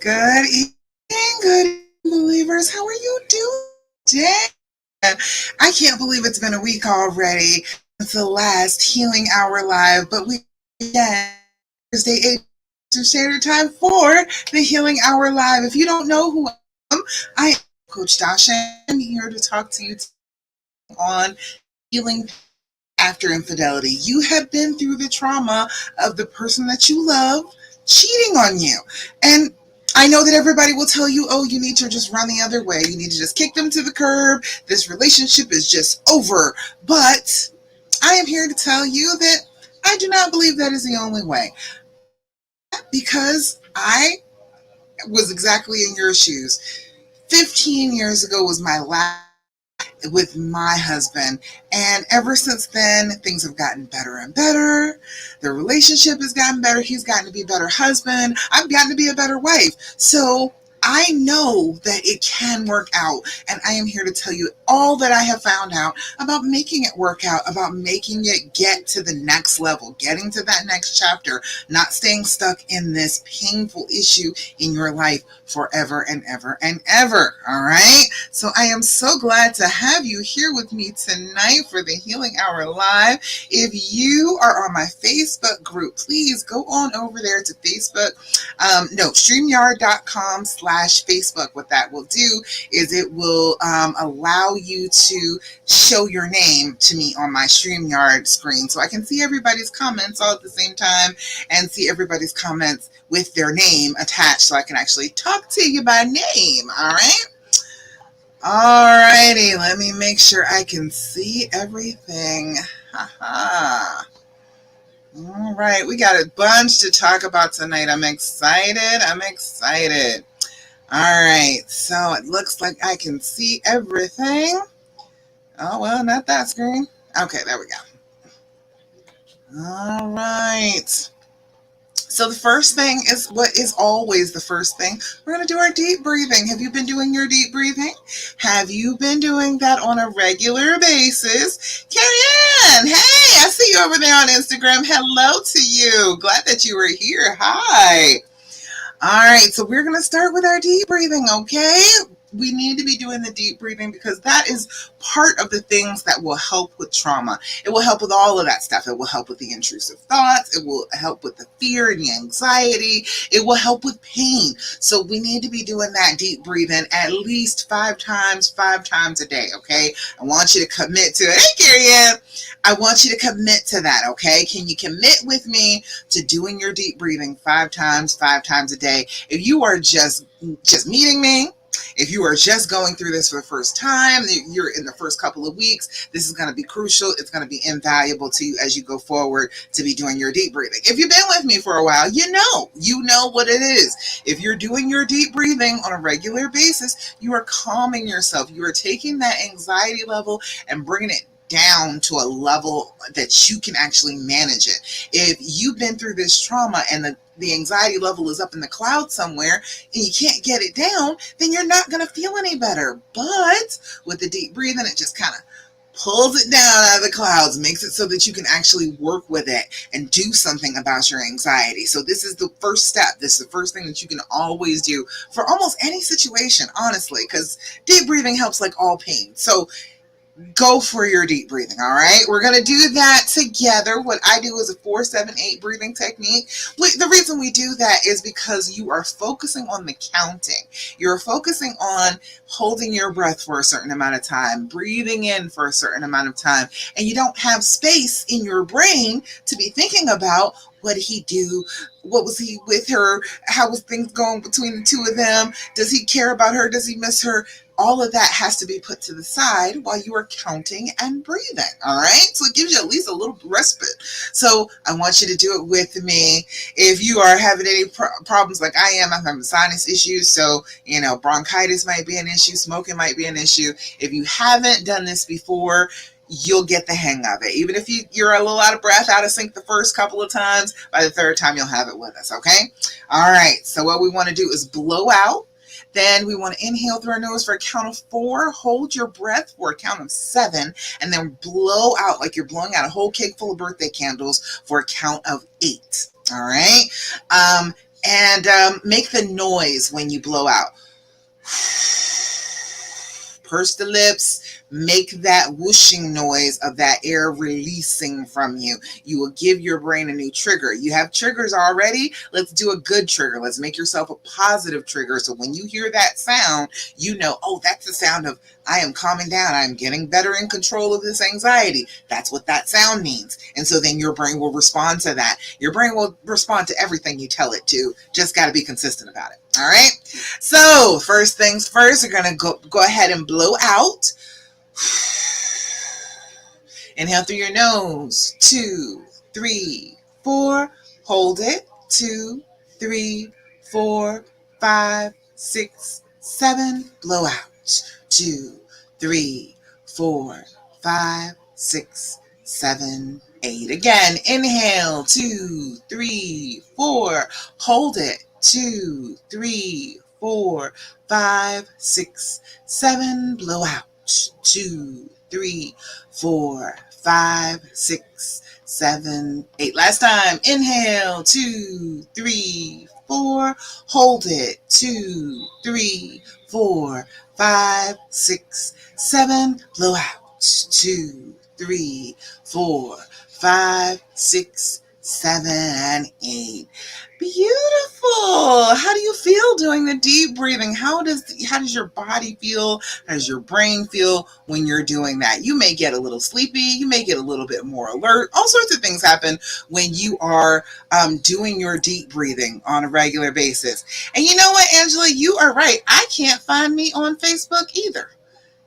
Good evening, good evening, believers. How are you doing today? I can't believe it's been a week already since the last Healing Hour Live, but we again Thursday 8 Eastern Standard Time for the Healing Hour Live. If you don't know who I am Coach Dasha. I'm here to talk to you on healing after infidelity. You have been through the trauma of the person that you love cheating on you. And I know that everybody will tell you, oh, you need to just run the other way. You need to just kick them to the curb. This relationship is just over. But I am here to tell you that I do not believe that is the only way. Because I was exactly in your shoes. 15 years ago was my last with my husband. And ever since then, things have gotten better and better. The relationship has gotten better. He's gotten to be a better husband. I've gotten to be a better wife. So I know that it can work out. And I am here to tell you all that I have found out about making it work out, about making it get to the next level, getting to that next chapter, not staying stuck in this painful issue in your life forever and ever and ever. All right. So I am so glad to have you here with me tonight for the Healing Hour Live. If you are on my Facebook group, please go on over there to Facebook. StreamYard.com/Facebook. What that will do is it will allow you to show your name to me on my StreamYard screen so I can see everybody's comments all at the same time and see everybody's comments with their name attached so I can actually talk to you by name. All right. Alrighty, let me make sure I can see everything. Haha. All right, we got a bunch to talk about tonight. I'm excited. All right, so it looks like I can see everything. Oh, well, not that screen. Okay, there we go. All right. So the first thing is what is always the first thing. We're going to do our deep breathing. Have you been doing your deep breathing? Have you been doing that on a regular basis? Carrie Ann, hey, I see you over there on Instagram. Hello to you. Glad that you were here. Hi. All right, so we're going to start with our deep breathing, okay? We need to be doing the deep breathing because that is part of the things that will help with trauma. It will help with all of that stuff. It will help with the intrusive thoughts. It will help with the fear and the anxiety. It will help with pain. So we need to be doing that deep breathing at least five times a day, okay? I want you to commit to it. Hey, Carrie Ann. I want you to commit to that, okay? Can you commit with me to doing your deep breathing five times a day? If you are just meeting me, if you are just going through this for the first time, you're in the first couple of weeks, this is going to be crucial. It's going to be invaluable to you as you go forward to be doing your deep breathing. If you've been with me for a while, you know what it is. If you're doing your deep breathing on a regular basis, you are calming yourself. You are taking that anxiety level and bringing it down to a level that you can actually manage it. If you've been through this trauma and the anxiety level is up in the clouds somewhere and you can't get it down, then you're not going to feel any better. But with the deep breathing, it just kind of pulls it down out of the clouds, makes it so that you can actually work with it and do something about your anxiety. So this is the first step. This is the first thing that you can always do for almost any situation, honestly, because deep breathing helps like all pain. So go for your deep breathing. All right, we're going to do that together. What I do is a 4-7-8 breathing technique. The reason we do that is because you are focusing on the counting. You're focusing on holding your breath for a certain amount of time, breathing in for a certain amount of time, and you don't have space in your brain to be thinking about what did he do? What was he with her? How was things going between the two of them? Does he care about her? Does he miss her? All of that has to be put to the side while you are counting and breathing. All right. So it gives you at least a little respite. So I want you to do it with me. If you are having any problems like I am, I'm having sinus issues. So, bronchitis might be an issue. Smoking might be an issue. If you haven't done this before, you'll get the hang of it. Even if you're a little out of breath, out of sync the first couple of times, by the third time, you'll have it with us. Okay. All right. So what we want to do is blow out. Then we want to inhale through our nose for a count of 4, hold your breath for a count of 7, and then blow out like you're blowing out a whole cake full of birthday candles for a count of 8. All right. And make the noise when you blow out. Purse the lips, make that whooshing noise of that air releasing from you. You will give your brain a new trigger. You have triggers already. Let's do a good trigger. Let's make yourself a positive trigger. So when you hear that sound, you know, oh, that's the sound of I am calming down. I'm getting better in control of this anxiety. That's what that sound means. And so then your brain will respond to that. Your brain will respond to everything you tell it to. Just got to be consistent about it. All right. So first things first, we're going to go ahead and blow out. Inhale through your nose. 2, 3, 4. Hold it. 2, 3, 4, 5, 6, 7. Blow out. 2, 3, 4, 5, 6, 7, 8. Again, inhale. 2, 3, 4. Hold it. 2, 3, 4, 5, 6, 7. Blow out. 2, 3, 4, 5, 6, 7, 8. Last time. Inhale. 2, 3, 4. Hold it. 2, 3, 4, 5, 6, 7. Blow out. 2, 3, 4, 5, 6, 7, and 8. Beautiful. How do you feel doing the deep breathing? How does your body feel? How does your brain feel when you're doing that? You may get a little sleepy. You may get a little bit more alert. All sorts of things happen when you are doing your deep breathing on a regular basis. And you know what, Angela? You are right. I can't find me on Facebook either.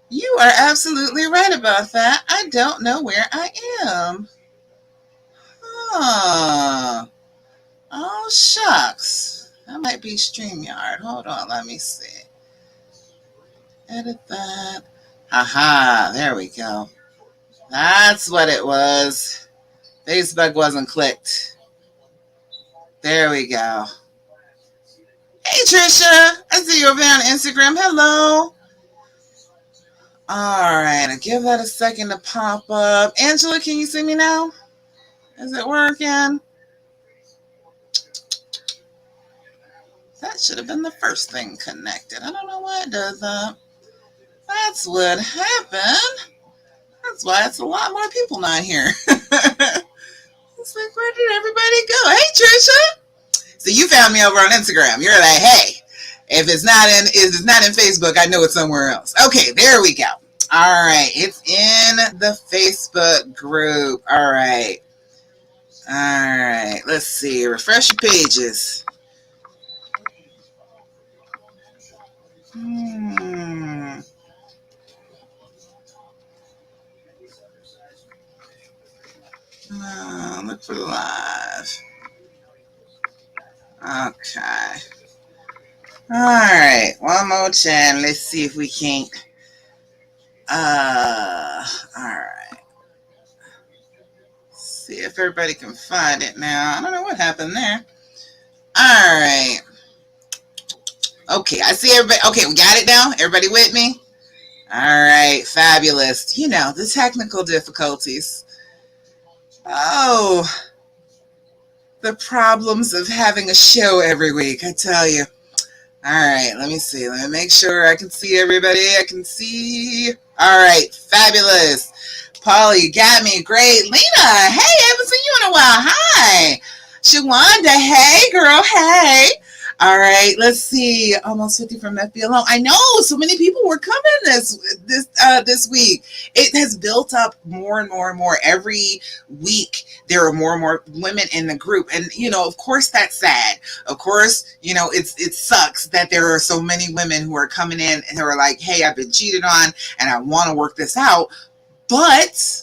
You are absolutely right about that. I don't know where I am. Huh. Oh, shucks. That might be StreamYard. Hold on, let me see. Edit that. Aha, there we go. That's what it was. Facebook wasn't clicked. There we go. Hey, Trisha. I see you over there on Instagram. Hello. All right, I'll give that a second to pop up. Angela, can you see me now? Is it working? That should have been the first thing connected. I don't know why it does that. That's what happened. That's why it's a lot more people not here. It's like, where did everybody go? Hey, Trisha. So you found me over on Instagram. You're like, hey, if it's not in Facebook, I know it's somewhere else. Okay, there we go. All right, it's in the Facebook group. All right. Let's see. Refresh your pages. Look for live. Okay. All right. One more time. Let's see if we can't. All right. See if everybody can find it now. I don't know what happened there. All right. Okay, I see everybody. Okay, we got it now. Everybody with me? All right, fabulous. You know, the technical difficulties. Oh, the problems of having a show every week, I tell you. All right, let me see. Let me make sure I can see everybody. I can see. All right, fabulous. Paula, you got me. Great. Lena, hey, I haven't seen you in a while. Hi. Shawanda, hey, girl, hey. All right, let's see. Almost 50 from FB alone. I know so many people were coming this week. It has built up more and more and more. Every week there are more and more women in the group, and you know, of course, that's sad. Of course, you know, it sucks that there are so many women who are coming in and who are like, "Hey, I've been cheated on, and I want to work this out." But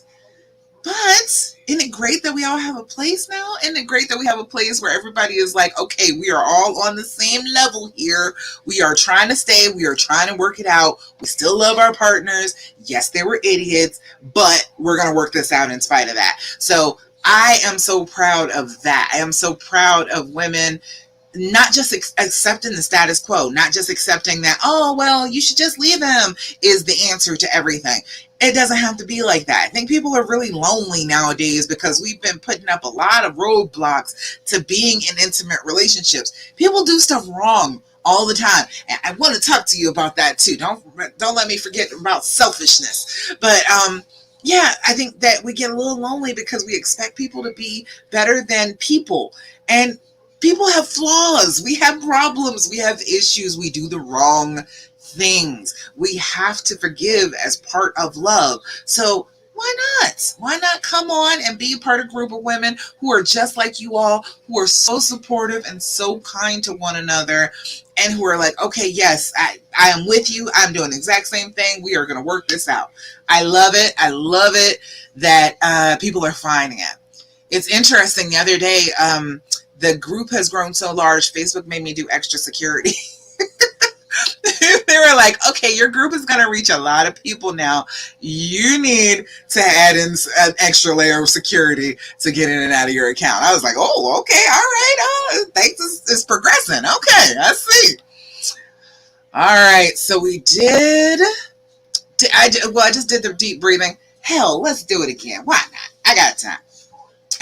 isn't it great that we all have a place now? Isn't it great that we have a place where everybody is like, okay, we are all on the same level here. We are trying to stay. We are trying to work it out. We still love our partners. Yes, they were idiots, but we're going to work this out in spite of that. So I am so proud of that. I am so proud of women not just accepting the status quo, not just accepting that, oh, well, you should just leave him is the answer to everything. It doesn't have to be like that. I think people are really lonely nowadays because we've been putting up a lot of roadblocks to being in intimate relationships. People do stuff wrong all the time. And I want to talk to you about that too. Don't let me forget about selfishness. But yeah, I think that we get a little lonely because we expect people to be better than people. And people have flaws. We have problems. We have issues. We do the wrong things. We have to forgive as part of love. So why not? Why not come on and be part of a group of women who are just like you all, who are so supportive and so kind to one another, and who are like, okay, yes, I am with you. I'm doing the exact same thing. We are going to work this out. I love it. I love it that people are finding it. It's interesting. The other day, the group has grown so large, Facebook made me do extra security. They were like, okay, your group is going to reach a lot of people now. You need to add in an extra layer of security to get in and out of your account. I was like, oh, okay, all right. Oh, thanks, it's progressing. Okay, I see. All right, so we did. I just did the deep breathing. Hell, let's do it again. Why not? I got time.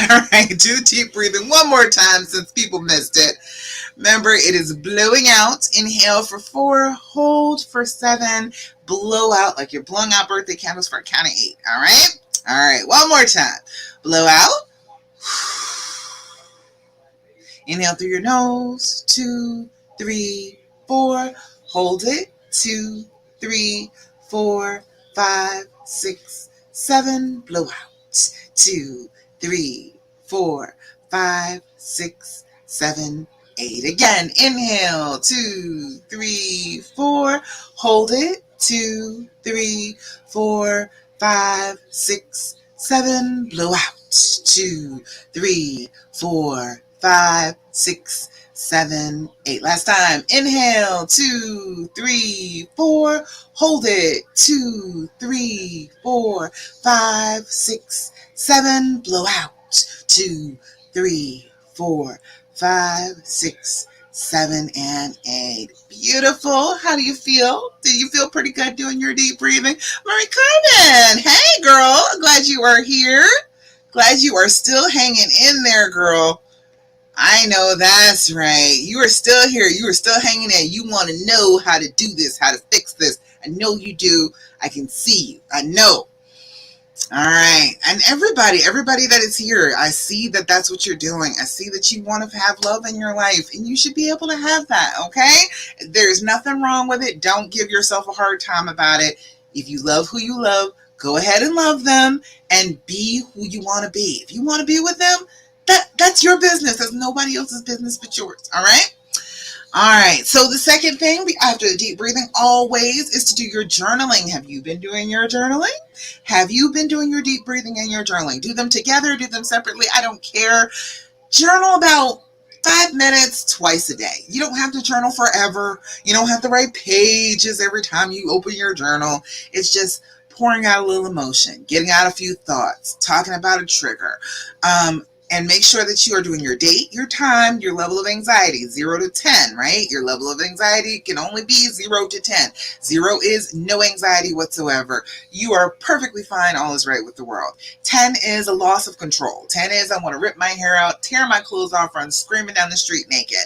All right, do deep breathing one more time since people missed it. Remember, it is blowing out. Inhale for 4, hold for 7, blow out like you're blowing out birthday candles for a count of 8. All right? All right, one more time. Blow out. Inhale through your nose. 2, 3, 4. Hold it. 2, 3, 4, 5, 6, 7. Blow out. 2, 3, 4, 5, 6, 7, 8. Again, inhale, 2, 3, 4. Hold it, 2, 3, 4, 5, 6, 7. Blow out, 2, 3, 4, 5, 6, 7, 8. Last time, inhale, 2, 3, 4. Hold it, 2, 3, 4, 5, 6, 7. Blow out, 2, 3, 4, 5, 6, 7, and 8. Beautiful. How do you feel? Do you feel pretty good doing your deep breathing? Marie Carmen, hey girl, glad you are here. Glad you are still hanging in there, girl. I know that's right. You are still here. You are still hanging in. You want to know how to do this, how to fix this. I know you do. I can see you. I know. All right. And everybody that is here, I see that that's what you're doing. I see that you want to have love in your life, and you should be able to have that, okay? There's nothing wrong with it. Don't give yourself a hard time about it. If you love who you love, go ahead and love them and be who you want to be. If you want to be with them, that's your business. That's nobody else's business but yours, all right? All right, so the second thing after the deep breathing always is to do your journaling. Have you been doing your journaling? Have you been doing your deep breathing and your journaling? Do them together, do them separately. I don't care. Journal about 5 minutes twice a day. You don't have to journal forever. You don't have to write pages every time you open your journal. It's just pouring out a little emotion, getting out a few thoughts, talking about a trigger. And make sure that you are doing your date, your time, your level of anxiety, 0 to 10, right? Your level of anxiety can only be 0 to 10. 0 is no anxiety whatsoever. You are perfectly fine. All is right with the world. 10 is a loss of control. 10 is I want to rip my hair out, tear my clothes off, run screaming down the street naked.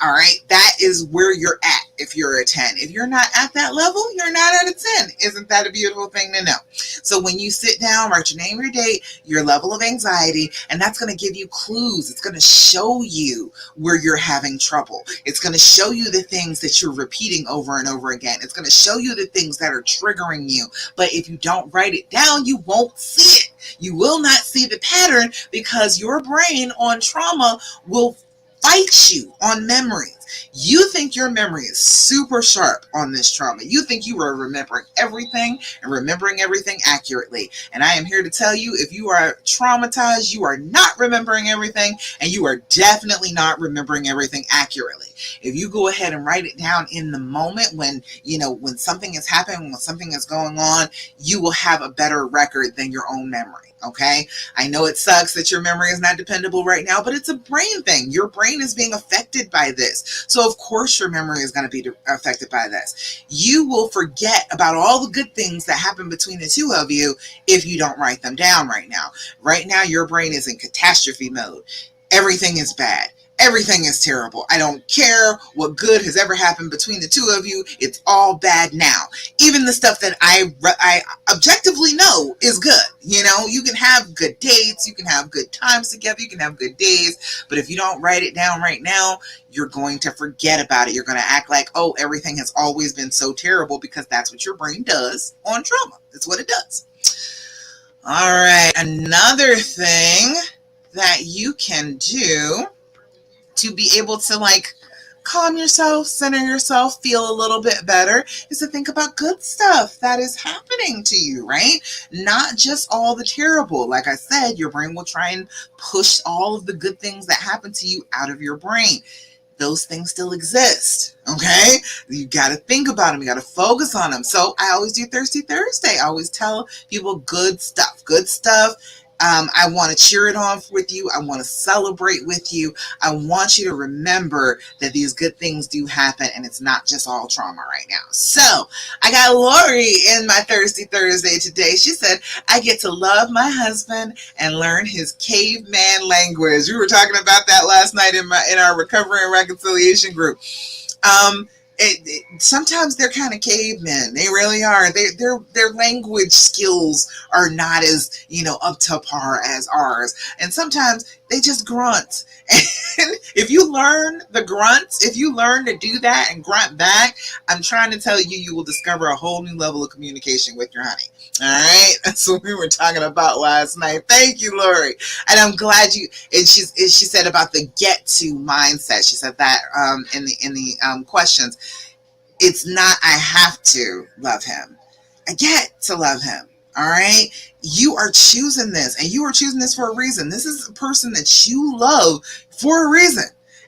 All right. That is where you're at if you're a 10. If you're not at that level, you're not at a 10. Isn't that a beautiful thing to know? So when you sit down, write your name, your date, your level of anxiety, and that's going to give you clues. It's going to show you where you're having trouble. It's going to show you the things that you're repeating over and over again. It's going to show you the things that are triggering you. But if you don't write it down, you won't see it. You will not see the pattern because your brain on trauma will fight you on memories. You think your memory is super sharp on this trauma. You think you are remembering everything and remembering everything accurately. And I am here to tell you, if you are traumatized, you are not remembering everything, and you are definitely not remembering everything accurately. If you go ahead and write it down in the moment when, when something is happening, when something is going on, you will have a better record than your own memory. Okay. I know it sucks that your memory is not dependable right now, but it's a brain thing. Your brain is being affected by this. So of course your memory is going to be affected by this. You will forget about all the good things that happen between the two of you if you don't write them down right now. Right now, your brain is in catastrophe mode. Everything is bad. Everything is terrible. I don't care what good has ever happened between the two of you. It's all bad now. Even the stuff that I objectively know is good. You can have good dates. You can have good times together. You can have good days. But if you don't write it down right now, you're going to forget about it. You're going to act like, oh, everything has always been so terrible, because that's what your brain does on trauma. That's what it does. All right. Another thing that you can do to be able to calm yourself, center yourself, feel a little bit better, is to think about good stuff that is happening to you, right? Not just all the terrible. Like I said, your brain will try and push all of the good things that happen to you out of your brain. Those things still exist, okay? You got to think about them. You got to focus on them. So I always do Thirsty Thursday. I always tell people good stuff. I want to cheer it on with you. I want to celebrate with you. I want you to remember that these good things do happen, and it's not just all trauma right now. So I got Lori in my Thirsty Thursday today. She said, I get to love my husband and learn his caveman language. We were talking about that last night in our recovery and reconciliation group. Sometimes they're kind of cavemen. They really are. Their language skills are not as, up to par as ours. And sometimes they just grunt. And if you learn the grunts, if you learn to do that and grunt back, I'm trying to tell you, you will discover a whole new level of communication with your honey. All right. That's what we were talking about last night. Thank you, Lori. And I'm glad and she said about the get to mindset. She said that in the questions. It's not, I have to love him. I get to love him. All right. You are choosing this, and you are choosing this for a reason. This is a person that you love for a reason.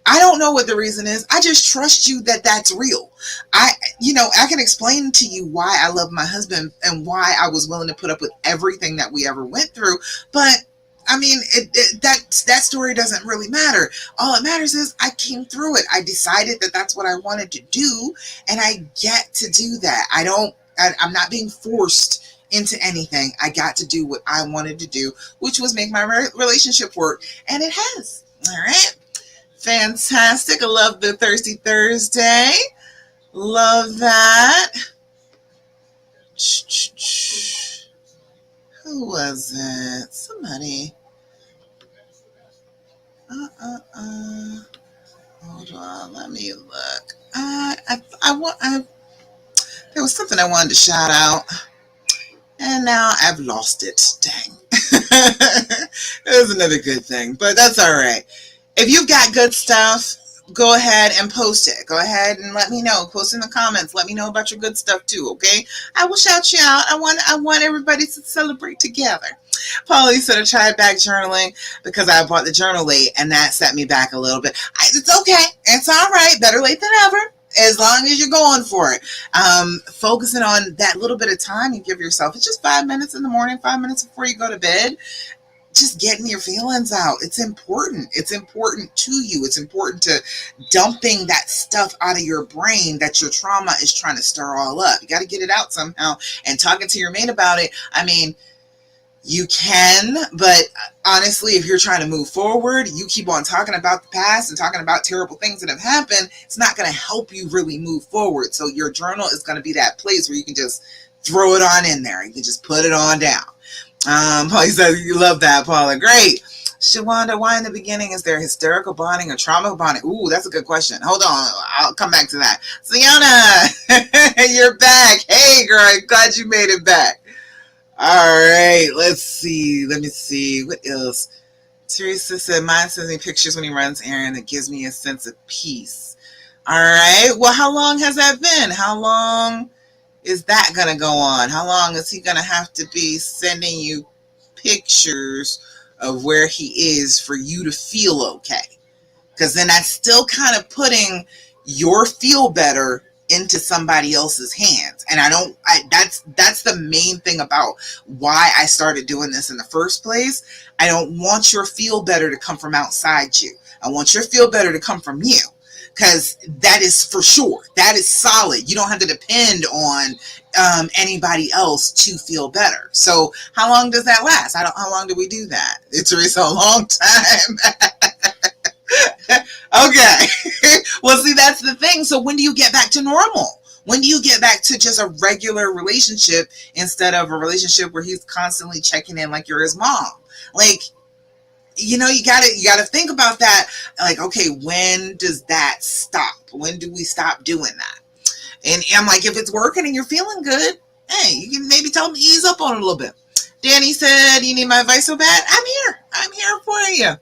I don't know what the reason is. I just trust you that that's real. I can explain to you why I love my husband and why I was willing to put up with everything that we ever went through. But I mean, that story doesn't really matter. All it matters is I came through it. I decided that that's what I wanted to do, and I get to do that. I'm not being forced into anything. I got to do what I wanted to do, which was make my relationship work, and it has. All right. Fantastic. I love the Thirsty Thursday. Love that. Who was it? Somebody. Hold on. Let me look. There was something I wanted to shout out, and now I've lost it. Dang. It was another good thing, but that's all right. If you've got good stuff, go ahead and post it. Go ahead and let me know. Post in the comments. Let me know about your good stuff too, okay? I will shout you out. I want everybody to celebrate together. Polly said I tried back journaling because I bought the journal late, and that set me back a little bit. It's okay. It's all right. Better late than ever. As long as you're going for it. Focusing on that little bit of time you give yourself. It's just 5 minutes in the morning, 5 minutes before you go to bed. Just getting your feelings out. It's important. It's important to you. It's important to dumping that stuff out of your brain that your trauma is trying to stir all up. You got to get it out somehow. And talking to your mate about it, I mean, you can, but honestly, if you're trying to move forward, you keep on talking about the past and talking about terrible things that have happened, it's not going to help you really move forward. So your journal is going to be that place where you can just throw it on in there. You can just put it on down. Polly says, you love that, Paula. Great. Shawanda, why in the beginning is there hysterical bonding or trauma bonding? Ooh, that's a good question. Hold on. I'll come back to that. Sienna, you're back. Hey, girl, I'm glad you made it back. All right. Let's see. Let me see. What else? Teresa said, mine sends me pictures when he runs errands. It gives me a sense of peace. All right. Well, how long has that been? How long is that going to go on? How long is he going to have to be sending you pictures of where he is for you to feel okay? Because then that's still kind of putting your feel better into somebody else's hands. And that's the main thing about why I started doing this in the first place. I don't want your feel better to come from outside you. I want your feel better to come from you. Because that is for sure. That is solid. You don't have to depend on anybody else to feel better. So how long does that last? How long do we do that? It's Teresa, a long time. Okay. Well, see, that's the thing. So when do you get back to normal? When do you get back to just a regular relationship instead of a relationship where he's constantly checking in like you're his mom? Like, you gotta think about that. Like, okay, when does that stop? When do we stop doing that? And I'm like, if it's working and you're feeling good, hey, you can maybe tell him to ease up on it a little bit. Danny said, you need my advice so bad? I'm here. I'm here for you.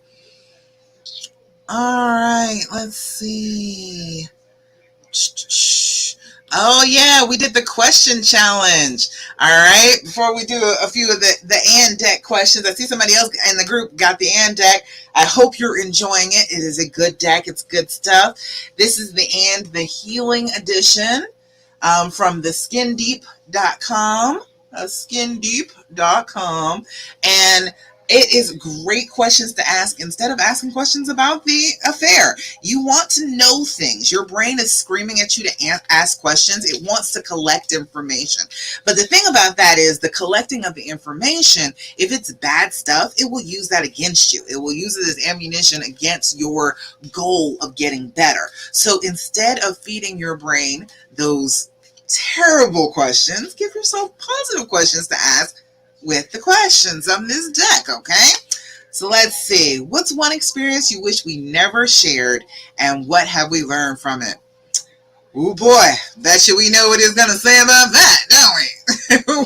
All right, let's see. Oh yeah, we did the question challenge. All right, before we do a few of the and deck questions, I see somebody else in the group got the and deck. I hope you're enjoying it. It is a good deck. It's good stuff. This is the healing edition from the skindeep.com. Skindeep.com, and it is great questions to ask instead of asking questions about the affair. You want to know things. Your brain is screaming at you to ask questions. It wants to collect information. But the thing about that is the collecting of the information, if it's bad stuff, it will use that against you. It will use it as ammunition against your goal of getting better. So instead of feeding your brain those terrible questions, give yourself positive questions to ask with the questions on this deck, okay? So let's see. What's one experience you wish we never shared, and what have we learned from it? Oh boy, bet you we know what it's going to say about that, don't we?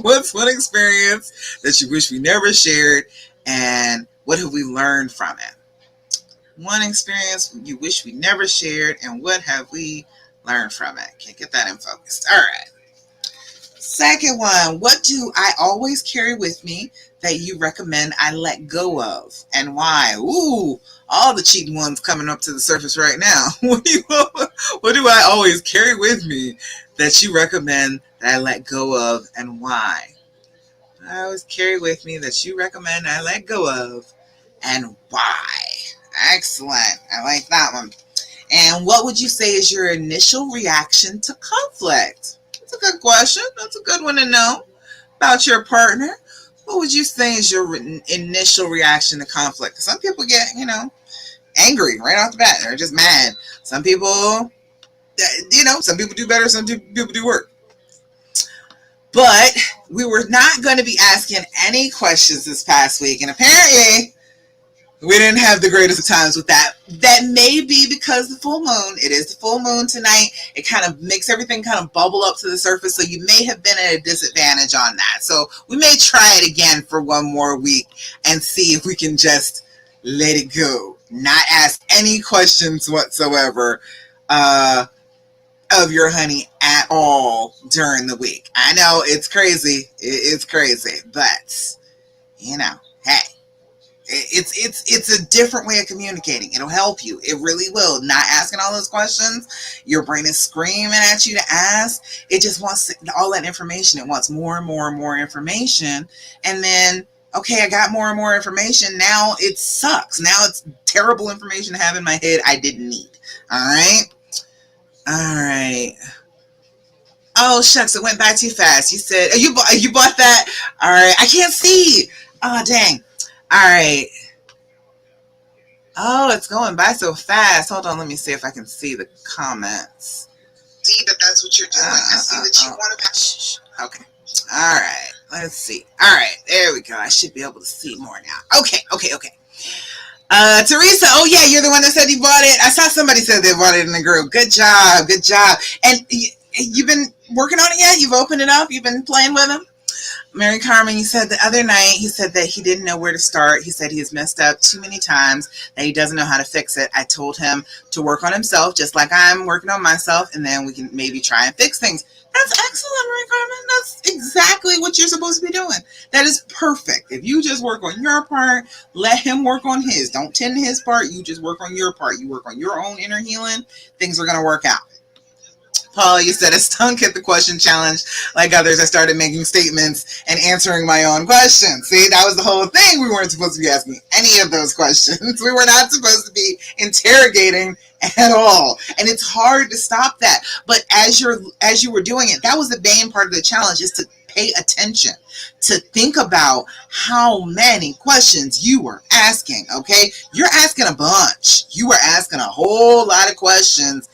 What's one experience that you wish we never shared, and what have we learned from it? One experience you wish we never shared, and what have we learned from it? Can't get that in focus. All right. Second one, what do I always carry with me that you recommend I let go of, and why? Ooh, all the cheating ones coming up to the surface right now. What do I always carry with me that you recommend that I let go of, and why? I always carry with me that you recommend I let go of, and why? Excellent. I like that one. And what would you say is your initial reaction to conflict? That's a good question. That's a good one to know about your partner. What would you say is your initial reaction to conflict? Some people get, angry right off the bat. They're just mad. Some people, some people do better. Some people do worse. But we were not going to be asking any questions this past week. And apparently, we didn't have the greatest of times with that. That may be because the full moon. It is the full moon tonight. It kind of makes everything kind of bubble up to the surface. So you may have been at a disadvantage on that. So we may try it again for one more week and see if we can just let it go. Not ask any questions whatsoever of your honey at all during the week. I know it's crazy. It's crazy. But, hey. It's a different way of communicating. It'll help you. It really will. Not asking all those questions. Your brain is screaming at you to ask. It just wants all that information. It wants more and more and more information. And then, okay, I got more and more information. Now it sucks. Now it's terrible information to have in my head I didn't need. All right? All right. Oh, shucks. It went by too fast. You said, you bought that? All right. I can't see. Oh, dang. All right. Oh, it's going by so fast. Hold on. Let me see if I can see the comments. See that that's what you're doing. I see that you want to. Okay. All right. Let's see. All right. There we go. I should be able to see more now. Okay. Teresa. Oh, yeah. You're the one that said you bought it. I saw somebody said they bought it in the group. Good job. Good job. And you've been working on it yet? You've opened it up? You've been playing with them? Mary Carmen, you said the other night, he said that he didn't know where to start. He said he has messed up too many times, that he doesn't know how to fix it. I told him to work on himself, just like I'm working on myself, and then we can maybe try and fix things. That's excellent, Mary Carmen. That's exactly what you're supposed to be doing. That is perfect. If you just work on your part, let him work on his. Don't tend to his part. You just work on your part. You work on your own inner healing. Things are going to work out. Paul, you said, I stunk at the question challenge. Like others, I started making statements and answering my own questions. See, that was the whole thing. We weren't supposed to be asking any of those questions. We were not supposed to be interrogating at all. And it's hard to stop that. But as you were doing it, that was the main part of the challenge, is to pay attention, to think about how many questions you were asking, okay? You're asking a bunch. You were asking a whole lot of questions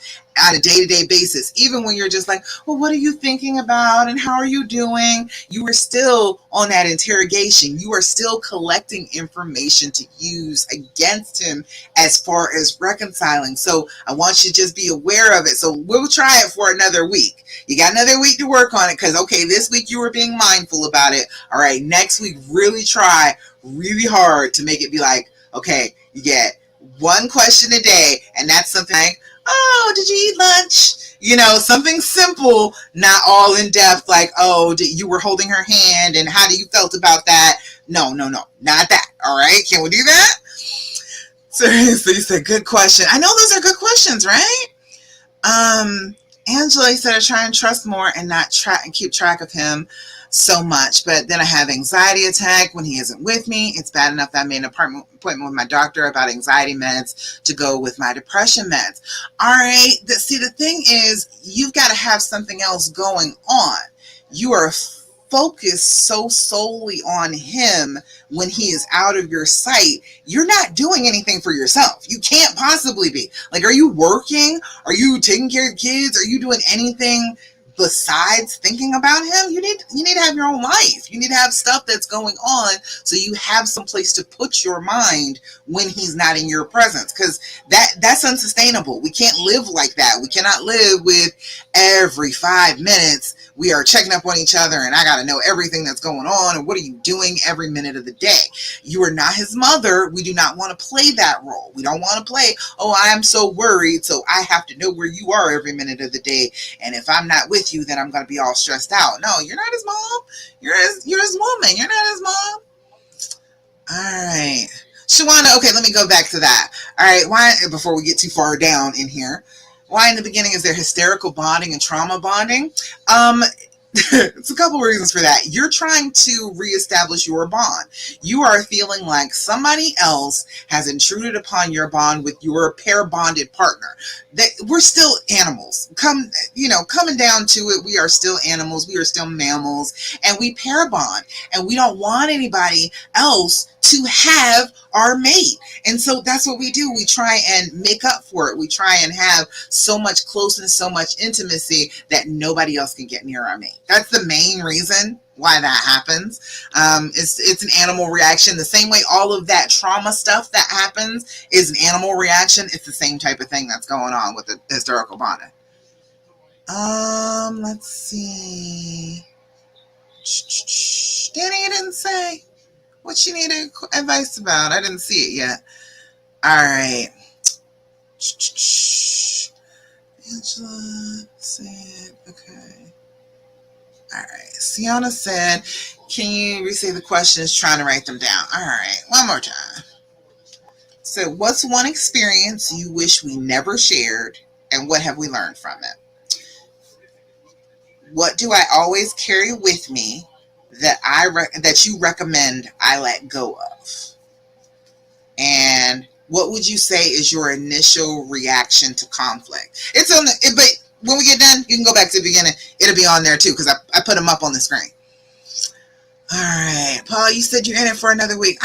on a day-to-day basis. Even when you're just like, well, what are you thinking about and how are you doing? You were still on that interrogation. You are still collecting information to use against him as far as reconciling. So I want you to just be aware of it. So we'll try it for another week. You got another week to work on it, because, okay, this week you were being mindful about it. All right, next week, really try really hard to make it be like, okay, you get one question a day, and that's something like, oh, did you eat lunch? You know, something simple, not all in depth, like, oh, you were holding her hand and how do you felt about that? No, not that. All right, can we do that? Seriously, you said good question. I know those are good questions, right? Angela said I try and trust more and not keep track of him so much, but then I have anxiety attack when he isn't with me. It's bad enough that I made an appointment with my doctor about anxiety meds to go with my depression meds. All right, see, the thing is, you've got to have something else going on. You are focused so solely on him when he is out of your sight. You're not doing anything for yourself. You can't possibly be. Like, are you working? Are you taking care of kids? Are you doing anything besides thinking about him? You need to have your own life. You need to have stuff that's going on, so you have some place to put your mind when he's not in your presence, because that's unsustainable. We can't live like that. We cannot live with every 5 minutes we are checking up on each other and I got to know everything that's going on and what are you doing every minute of the day. You are not his mother. We do not want to play that role. We don't want to play, oh, I am so worried, so I have to know where you are every minute of the day, and if I'm not with you, then I'm going to be all stressed out. No, you're not his mom. You're his woman. You're not his mom. All right. Shawana, okay, let me go back to that. All right, why, before we get too far down in here, why in the beginning is there hysterical bonding and trauma bonding? It's a couple of reasons for that. You're trying to reestablish your bond. You are feeling like somebody else has intruded upon your bond with your pair bonded partner. That we're still animals. Coming down to it, we are still animals. We are still mammals, and we pair bond, and we don't want anybody else to have our mate. And so that's what we do. We try and make up for it. We try and have so much closeness, so much intimacy that nobody else can get near our mate. That's the main reason why that happens. It's an animal reaction. The same way all of that trauma stuff that happens is an animal reaction. It's the same type of thing that's going on with the hysterical bonding. Let's see. Danny, you didn't say what you needed advice about. I didn't see it yet. All right. Angela said, okay. All right. Sienna said, can you re-say the questions? Trying to write them down. All right. One more time. So, what's one experience you wish we never shared, and what have we learned from it? What do I always carry with me that you recommend I let go of? And what would you say is your initial reaction to conflict? But when we get done, you can go back to the beginning. It'll be on there too, because I put them up on the screen. All right, Paul, you said you're in it for another week.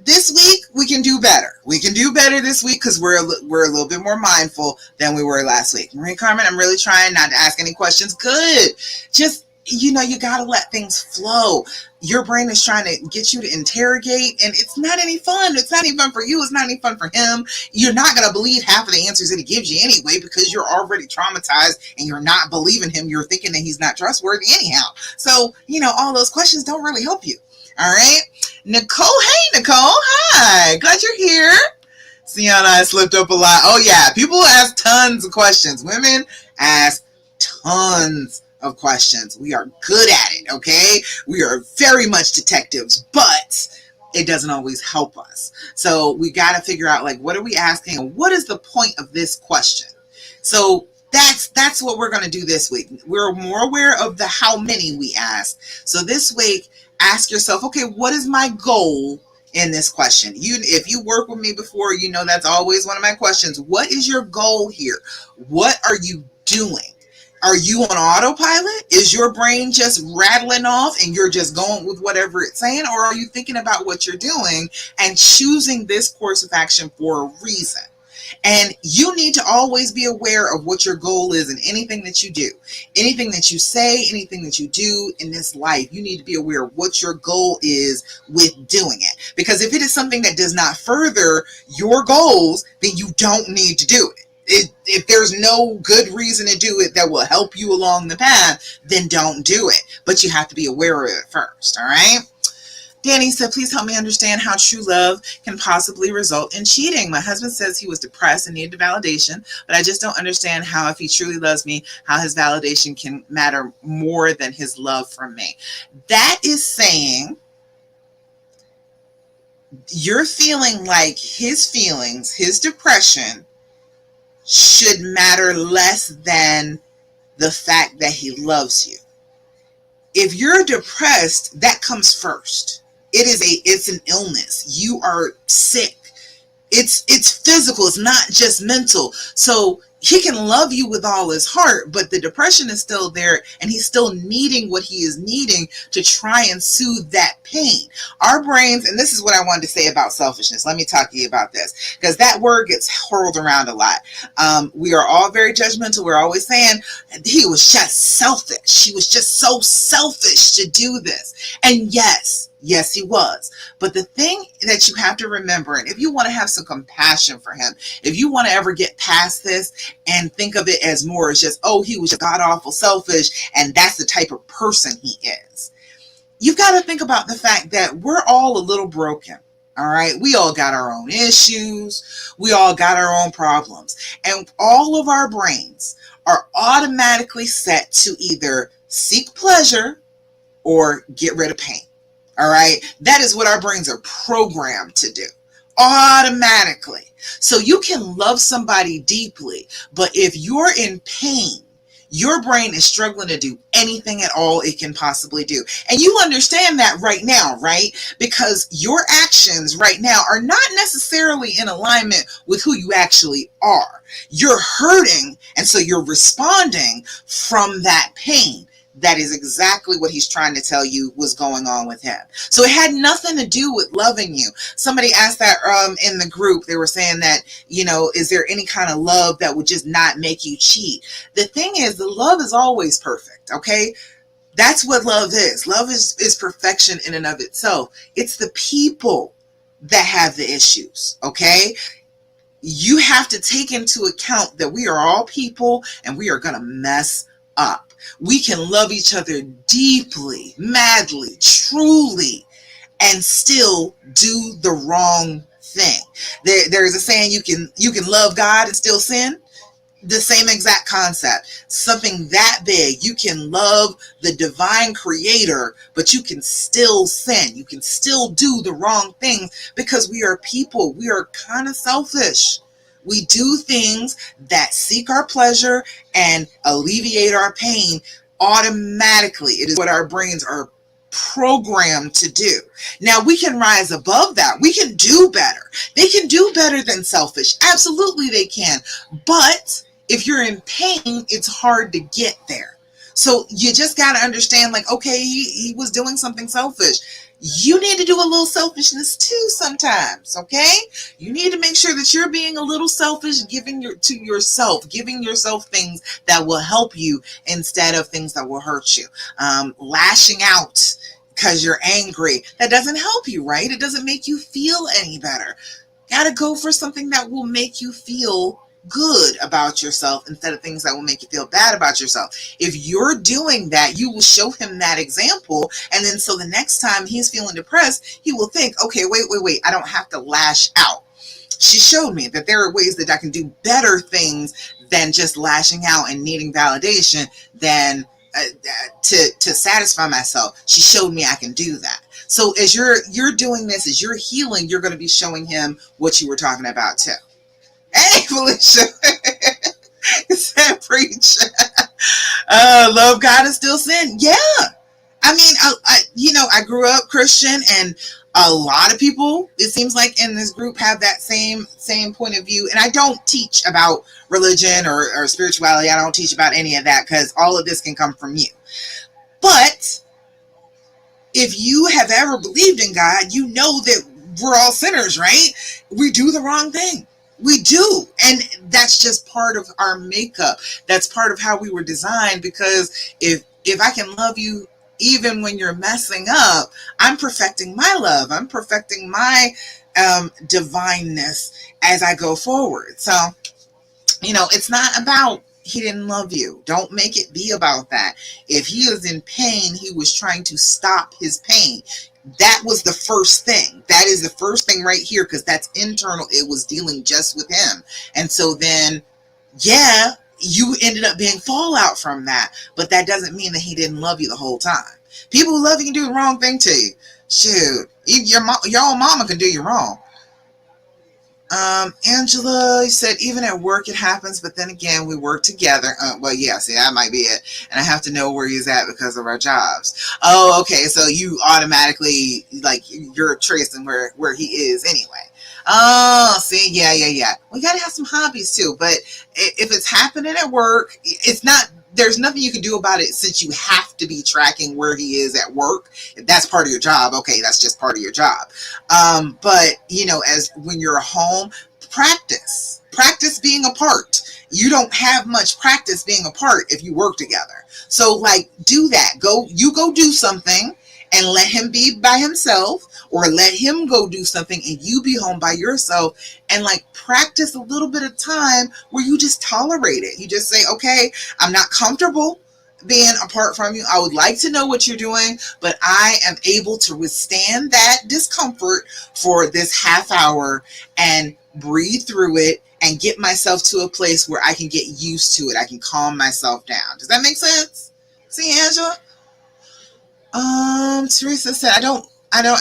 This week we can do better. We can do better this week because we're a little bit more mindful than we were last week. Marie Carmen, I'm really trying not to ask any questions. Good. Just you got to let things flow. Your brain is trying to get you to interrogate, and it's not any fun. It's not even fun for you. It's not any fun for him. You're not going to believe half of the answers that he gives you anyway, because you're already traumatized and you're not believing him. You're thinking that he's not trustworthy anyhow. So, all those questions don't really help you. All right. Nicole. Hey, Nicole. Hi. Glad you're here. Sienna, I slipped up a lot. Oh, yeah. People ask tons of questions. Women ask tons of questions. We are good at it, okay? We are very much detectives, but it doesn't always help us. So we got to figure out, like, what are we asking and what is the point of this question? So that's what we're going to do this week. We're more aware of the how many we ask. So this week, ask yourself, okay, what is my goal in this question? If you work with me before, that's always one of my questions. What is your goal here? What are you doing? Are you on autopilot? Is your brain just rattling off and you're just going with whatever it's saying? Or are you thinking about what you're doing and choosing this course of action for a reason? And you need to always be aware of what your goal is in anything that you do. Anything that you say, anything that you do in this life, you need to be aware of what your goal is with doing it. Because if it is something that does not further your goals, then you don't need to do it. If there's no good reason to do it that will help you along the path, then don't do it. But you have to be aware of it first, all right? Danny said, please help me understand how true love can possibly result in cheating. My husband says he was depressed and needed validation, but I just don't understand how, if he truly loves me, how his validation can matter more than his love for me. That is saying you're feeling like his feelings, his depression, should matter less than the fact that he loves you. If you're depressed, that comes first. It's an illness. You are sick. It's physical. It's not just mental. So he can love you with all his heart, but the depression is still there, and he's still needing what he is needing to try and soothe that pain. Our brains, and this is what I wanted to say about selfishness. Let me talk to you about this, because that word gets hurled around a lot. We are all very judgmental. We're always saying he was just selfish. He was just so selfish to do this. And yes, he was. But the thing that you have to remember, and if you want to have some compassion for him, if you want to ever get past this and think of it as more as just, oh, he was just god awful selfish, and that's the type of person he is, you've got to think about the fact that we're all a little broken. All right. We all got our own issues. We all got our own problems. And all of our brains are automatically set to either seek pleasure or get rid of pain. All right. That is what our brains are programmed to do automatically. So you can love somebody deeply, but if you're in pain, your brain is struggling to do anything at all it can possibly do. And you understand that right now, right? Because your actions right now are not necessarily in alignment with who you actually are. You're hurting, and so you're responding from that pain. That is exactly what he's trying to tell you was going on with him. So it had nothing to do with loving you. Somebody asked that in the group. They were saying that, is there any kind of love that would just not make you cheat? The thing is, the love is always perfect, okay? That's what love is. Love is perfection in and of itself. It's the people that have the issues, okay? You have to take into account that we are all people and we are going to mess up. We can love each other deeply, madly, truly, and still do the wrong thing. There's a saying, you can love God and still sin. The same exact concept. Something that big. You can love the divine creator, but you can still sin. You can still do the wrong things, because we are people. We are kind of selfish. We do things that seek our pleasure and alleviate our pain automatically. It is what our brains are programmed to do. Now, we can rise above that. We can do better. They can do better than selfish. Absolutely they can. But if you're in pain, it's hard to get there. So you just got to understand, like, okay, he was doing something selfish. You need to do a little selfishness too sometimes, okay? You need to make sure that you're being a little selfish, giving yourself things that will help you instead of things that will hurt you. Lashing out because you're angry, that doesn't help you, right? It doesn't make you feel any better. Gotta go for something that will make you feel good about yourself instead of things that will make you feel bad about yourself. If you're doing that, you will show him that example. And then so the next time he's feeling depressed, he will think, okay, wait, I don't have to lash out. She showed me that there are ways that I can do better things than just lashing out and needing validation than to satisfy myself. She showed me I can do that. So as you're doing this, as you're healing, you're going to be showing him what you were talking about too. Hey, Felicia. Said preach. Love God is still sin. Yeah. I mean, I grew up Christian, and a lot of people, it seems like in this group, have that same point of view. And I don't teach about religion or spirituality. I don't teach about any of that because all of this can come from you. But if you have ever believed in God, you know that we're all sinners, right? We do the wrong thing. We do. And that's just part of our makeup. That's part of how we were designed, because if I can love you even when you're messing up, I'm perfecting my love. I'm perfecting my divineness as I go forward. So, it's not about he didn't love you. Don't make it be about that. If he is in pain, he was trying to stop his pain. That was the first thing. That is the first thing right here, because that's internal. It was dealing just with him. And so then, yeah, you ended up being fallout from that. But that doesn't mean that he didn't love you the whole time. People who love you can do the wrong thing to you. Shoot, your own mama can do you wrong. Angela said, even at work it happens, but then again, we work together. Well, yeah, see, that might be it. And I have to know where he's at because of our jobs. Oh, okay. So you automatically, like, you're tracing where he is anyway. Oh, see, yeah. We got to have some hobbies too. But if it's happening at work, it's not, there's nothing you can do about it, since you have to be tracking where he is at work. If that's part of your job, okay, that's just part of your job. But as when you're home, practice being apart. You don't have much practice being apart if you work together. So, like, do that. Go do something and let him be by himself, or let him go do something and you be home by yourself, and like practice a little bit of time where you just tolerate it. You just say, okay, I'm not comfortable being apart from you. I would like to know what you're doing, but I am able to withstand that discomfort for this half hour and breathe through it and get myself to a place where I can get used to it. I can calm myself down. Does that make sense? See, Angela? Teresa said, I don't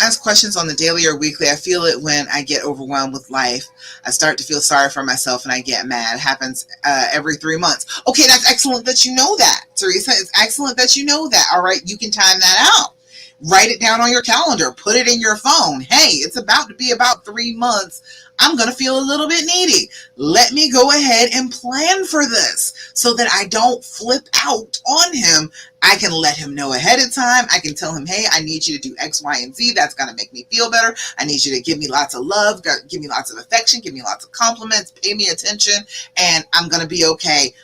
ask questions on the daily or weekly. I feel it when I get overwhelmed with life. I start to feel sorry for myself and I get mad. It happens every 3 months. Okay, that's excellent that you know that, Teresa. It's excellent that you know that. All right, you can time that out. Write it down on your calendar. Put it in your phone. Hey, it's about to be about 3 months. I'm going to feel a little bit needy. Let me go ahead and plan for this so that I don't flip out on him. I can let him know ahead of time. I can tell him, hey, I need you to do X, Y, and Z. That's going to make me feel better. I need you to give me lots of love, give me lots of affection, give me lots of compliments, pay me attention, and I'm going to be okay.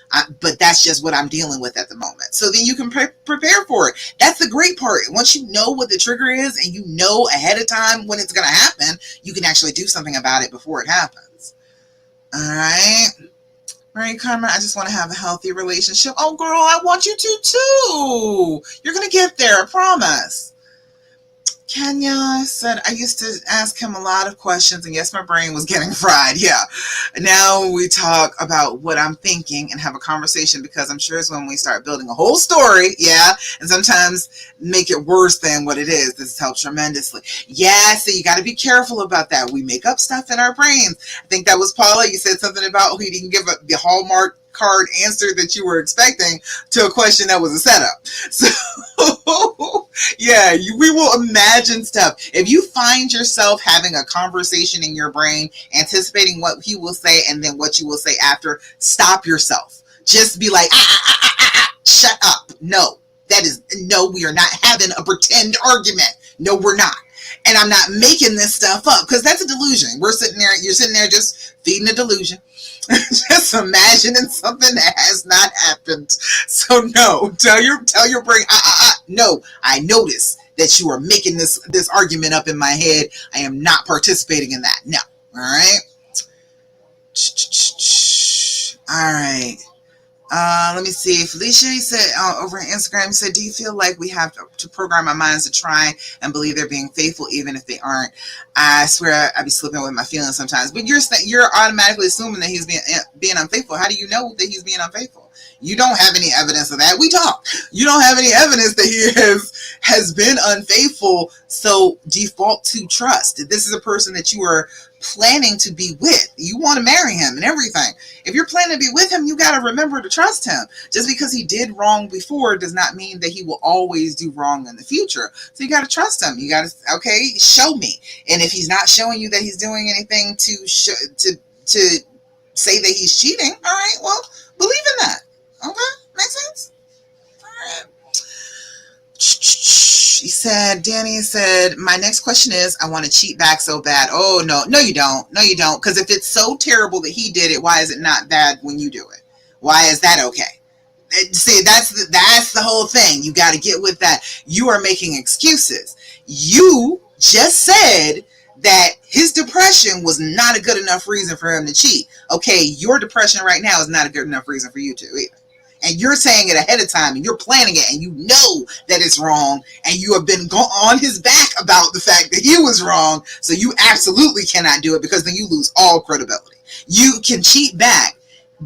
But that's just what I'm dealing with at the moment. So then you can prepare for it. That's the great part. Once you know what the trigger is and you know ahead of time when it's going to happen, you can actually do something about it before it happens. All right. Right, Karma, I just want to have a healthy relationship. Oh, girl, I want you to too. You're going to get there, I promise. Kenya said, I used to ask him a lot of questions, and yes, my brain was getting fried. Yeah. Now we talk about what I'm thinking and have a conversation, because I'm sure it's when we start building a whole story. Yeah. And sometimes make it worse than what it is. This helps tremendously. Yeah. So you got to be careful about that. We make up stuff in our brains. I think that was Paula. You said something about he didn't give up the Hallmark card answer that you were expecting to a question that was a setup. So yeah, we will imagine stuff. If you find yourself having a conversation in your brain, anticipating what he will say and then what you will say after, stop yourself. Just be like, shut up. No, we are not having a pretend argument. No, we're not. And I'm not making this stuff up because that's a delusion. We're sitting there, you're sitting there just feeding a delusion. Just imagining something that has not happened. So no, tell your brain, no, I notice that you are making this argument up in my head. I am not participating in that. No. All right. All right. Let me see. Felicia said over on Instagram, he said, do you feel like we have to program our minds to try and believe they're being faithful even if they aren't? I swear I be slipping with my feelings sometimes. But you're automatically assuming that he's being unfaithful. How do you know that he's being unfaithful? You don't have any evidence of that. We talk. You don't have any evidence that he has been unfaithful. So default to trust. This is a person that you are planning to be with. You want to marry him and everything. If you're planning to be with him, you got to remember to trust him. Just because he did wrong before does not mean that he will always do wrong in the future. So you got to trust him. You got to, okay, show me. And if he's not showing you that he's doing anything to say that he's cheating, all right, well, believe in that. Okay, makes sense? All right. He said, Danny said, my next question is, I want to cheat back so bad. Oh, no, you don't. No, you don't. Because if it's so terrible that he did it, why is it not bad when you do it? Why is that okay? See, that's the whole thing. You got to get with that. You are making excuses. You just said that his depression was not a good enough reason for him to cheat. Okay, your depression right now is not a good enough reason for you to either. And you're saying it ahead of time, and you're planning it, and you know that it's wrong, and you have been on his back about the fact that he was wrong, so you absolutely cannot do it, because then you lose all credibility. You can cheat back.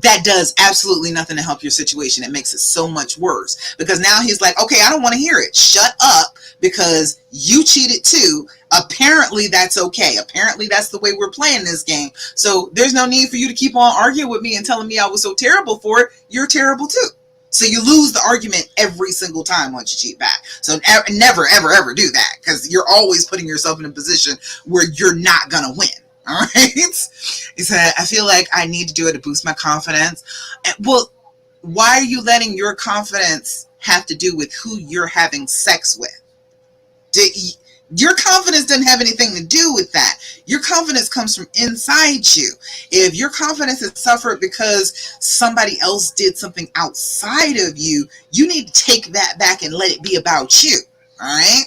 That does absolutely nothing to help your situation. It makes it so much worse, because now he's like, okay, I don't want to hear it. Shut up, because you cheated too. Apparently that's okay. Apparently that's the way we're playing this game. So there's no need for you to keep on arguing with me and telling me I was so terrible for it. You're terrible too. So you lose the argument every single time once you cheat back. So never, ever, ever do that, because you're always putting yourself in a position where you're not going to win. All right. He said, I feel like I need to do it to boost my confidence. Well, why are you letting your confidence have to do with who you're having sex with? Your confidence doesn't have anything to do with that. Your confidence comes from inside you. If your confidence is suffered because somebody else did something outside of you, you need to take that back and let it be about you. All right.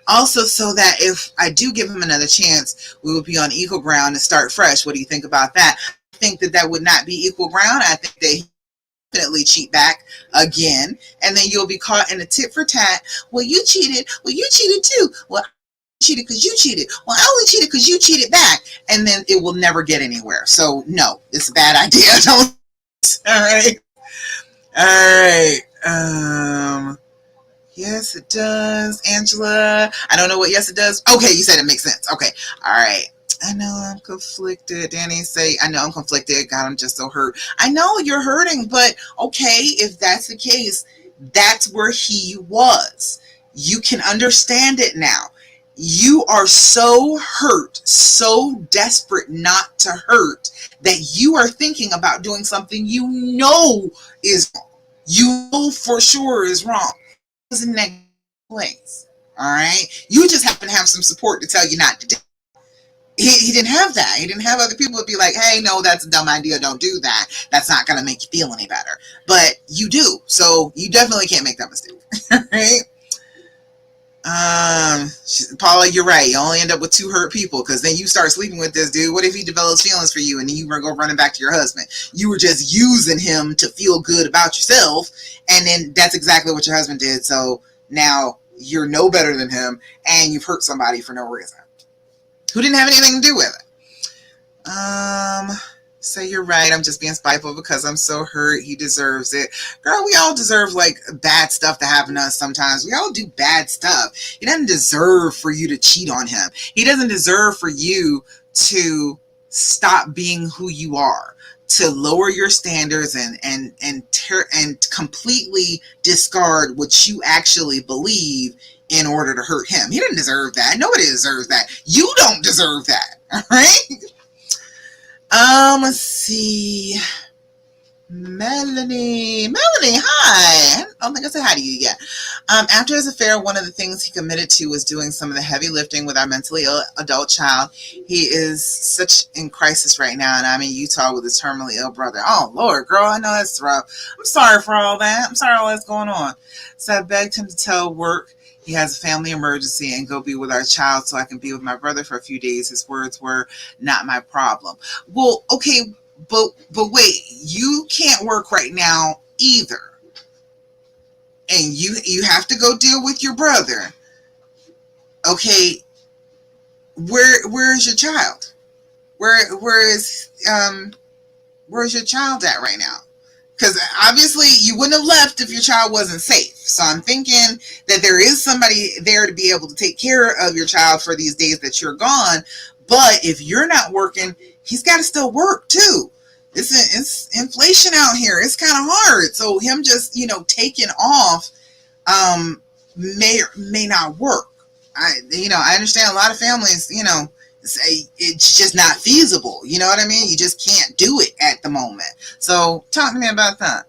Also, so that if I do give him another chance, we will be on equal ground and start fresh. What do you think about that? I think that would not be equal ground. I think that he definitely cheat back again, and then you'll be caught in a tit for tat. Well, you cheated. Well, you cheated too. Well, I cheated because you cheated. Well, I only cheated because you cheated back, and then it will never get anywhere. So no, it's a bad idea. Don't. All right. Yes, it does, Angela. I don't know what yes, it does. Okay, you said it makes sense. Okay, all right. I know I'm conflicted. Danny say, I know I'm conflicted. God, I'm just so hurt. I know you're hurting, but okay, if that's the case, that's where he was. You can understand it now. You are so hurt, so desperate not to hurt, that you are thinking about doing something you know is wrong. You know for sure is wrong. Was in that place. All right. You just happen to have some support to tell you not to do it. He didn't have that. He didn't have other people to be like, hey, no, that's a dumb idea. Don't do that. That's not going to make you feel any better. But you do. So you definitely can't make that mistake. All right. Paula, you're right. You only end up with two hurt people, because then you start sleeping with this dude. What if he develops feelings for you and then you go running back to your husband? You were just using him to feel good about yourself, and then that's exactly what your husband did. So now you're no better than him, and you've hurt somebody for no reason who didn't have anything to do with it. So you're right. I'm just being spiteful because I'm so hurt. He deserves it. Girl, we all deserve like bad stuff to happen to us sometimes. We all do bad stuff. He doesn't deserve for you to cheat on him. He doesn't deserve for you to stop being who you are, to lower your standards and completely discard what you actually believe in order to hurt him. He didn't deserve that. Nobody deserves that. You don't deserve that. All right? Let's see. Melanie, hi. I don't think I said hi to you yet. After his affair, one of the things he committed to was doing some of the heavy lifting with our mentally ill adult child. He is such in crisis right now, and I'm in Utah with his terminally ill brother. Oh, Lord, girl, I know that's rough. I'm sorry for all that. I'm sorry all that's going on. So I begged him to tell work he has a family emergency and go be with our child so I can be with my brother for a few days. His words were, not my problem. Well, okay, but wait, you can't work right now either, and you have to go deal with your brother. Okay, where is your child? Where's your child at right now? Because obviously you wouldn't have left if your child wasn't safe. So I'm thinking that there is somebody there to be able to take care of your child for these days that you're gone. But if you're not working, he's got to still work too. It's inflation out here. It's kind of hard. So him just taking off may or may not work. I understand a lot of families say it's just not feasible. You know what I mean? You just can't do it at the moment. So talk to me about that.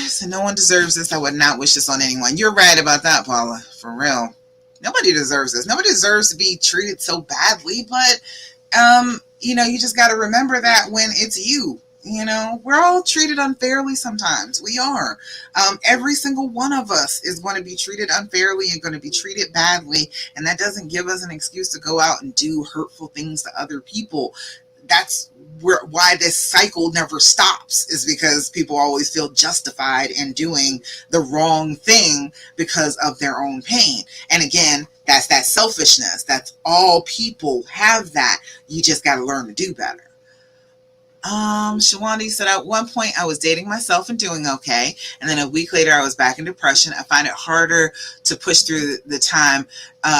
So no one deserves this. I would not wish this on anyone. You're right about that, Paula. For real. Nobody deserves this. Nobody deserves to be treated so badly, but you just got to remember that when it's you. We're all treated unfairly sometimes. We are. Every single one of us is going to be treated unfairly and going to be treated badly. And that doesn't give us an excuse to go out and do hurtful things to other people. That's why this cycle never stops, is because people always feel justified in doing the wrong thing because of their own pain. And again, that's that selfishness. That's all people have that. You just got to learn to do better. Shawandi said, at one point I was dating myself and doing okay. And then a week later I was back in depression. I find it harder to push through the time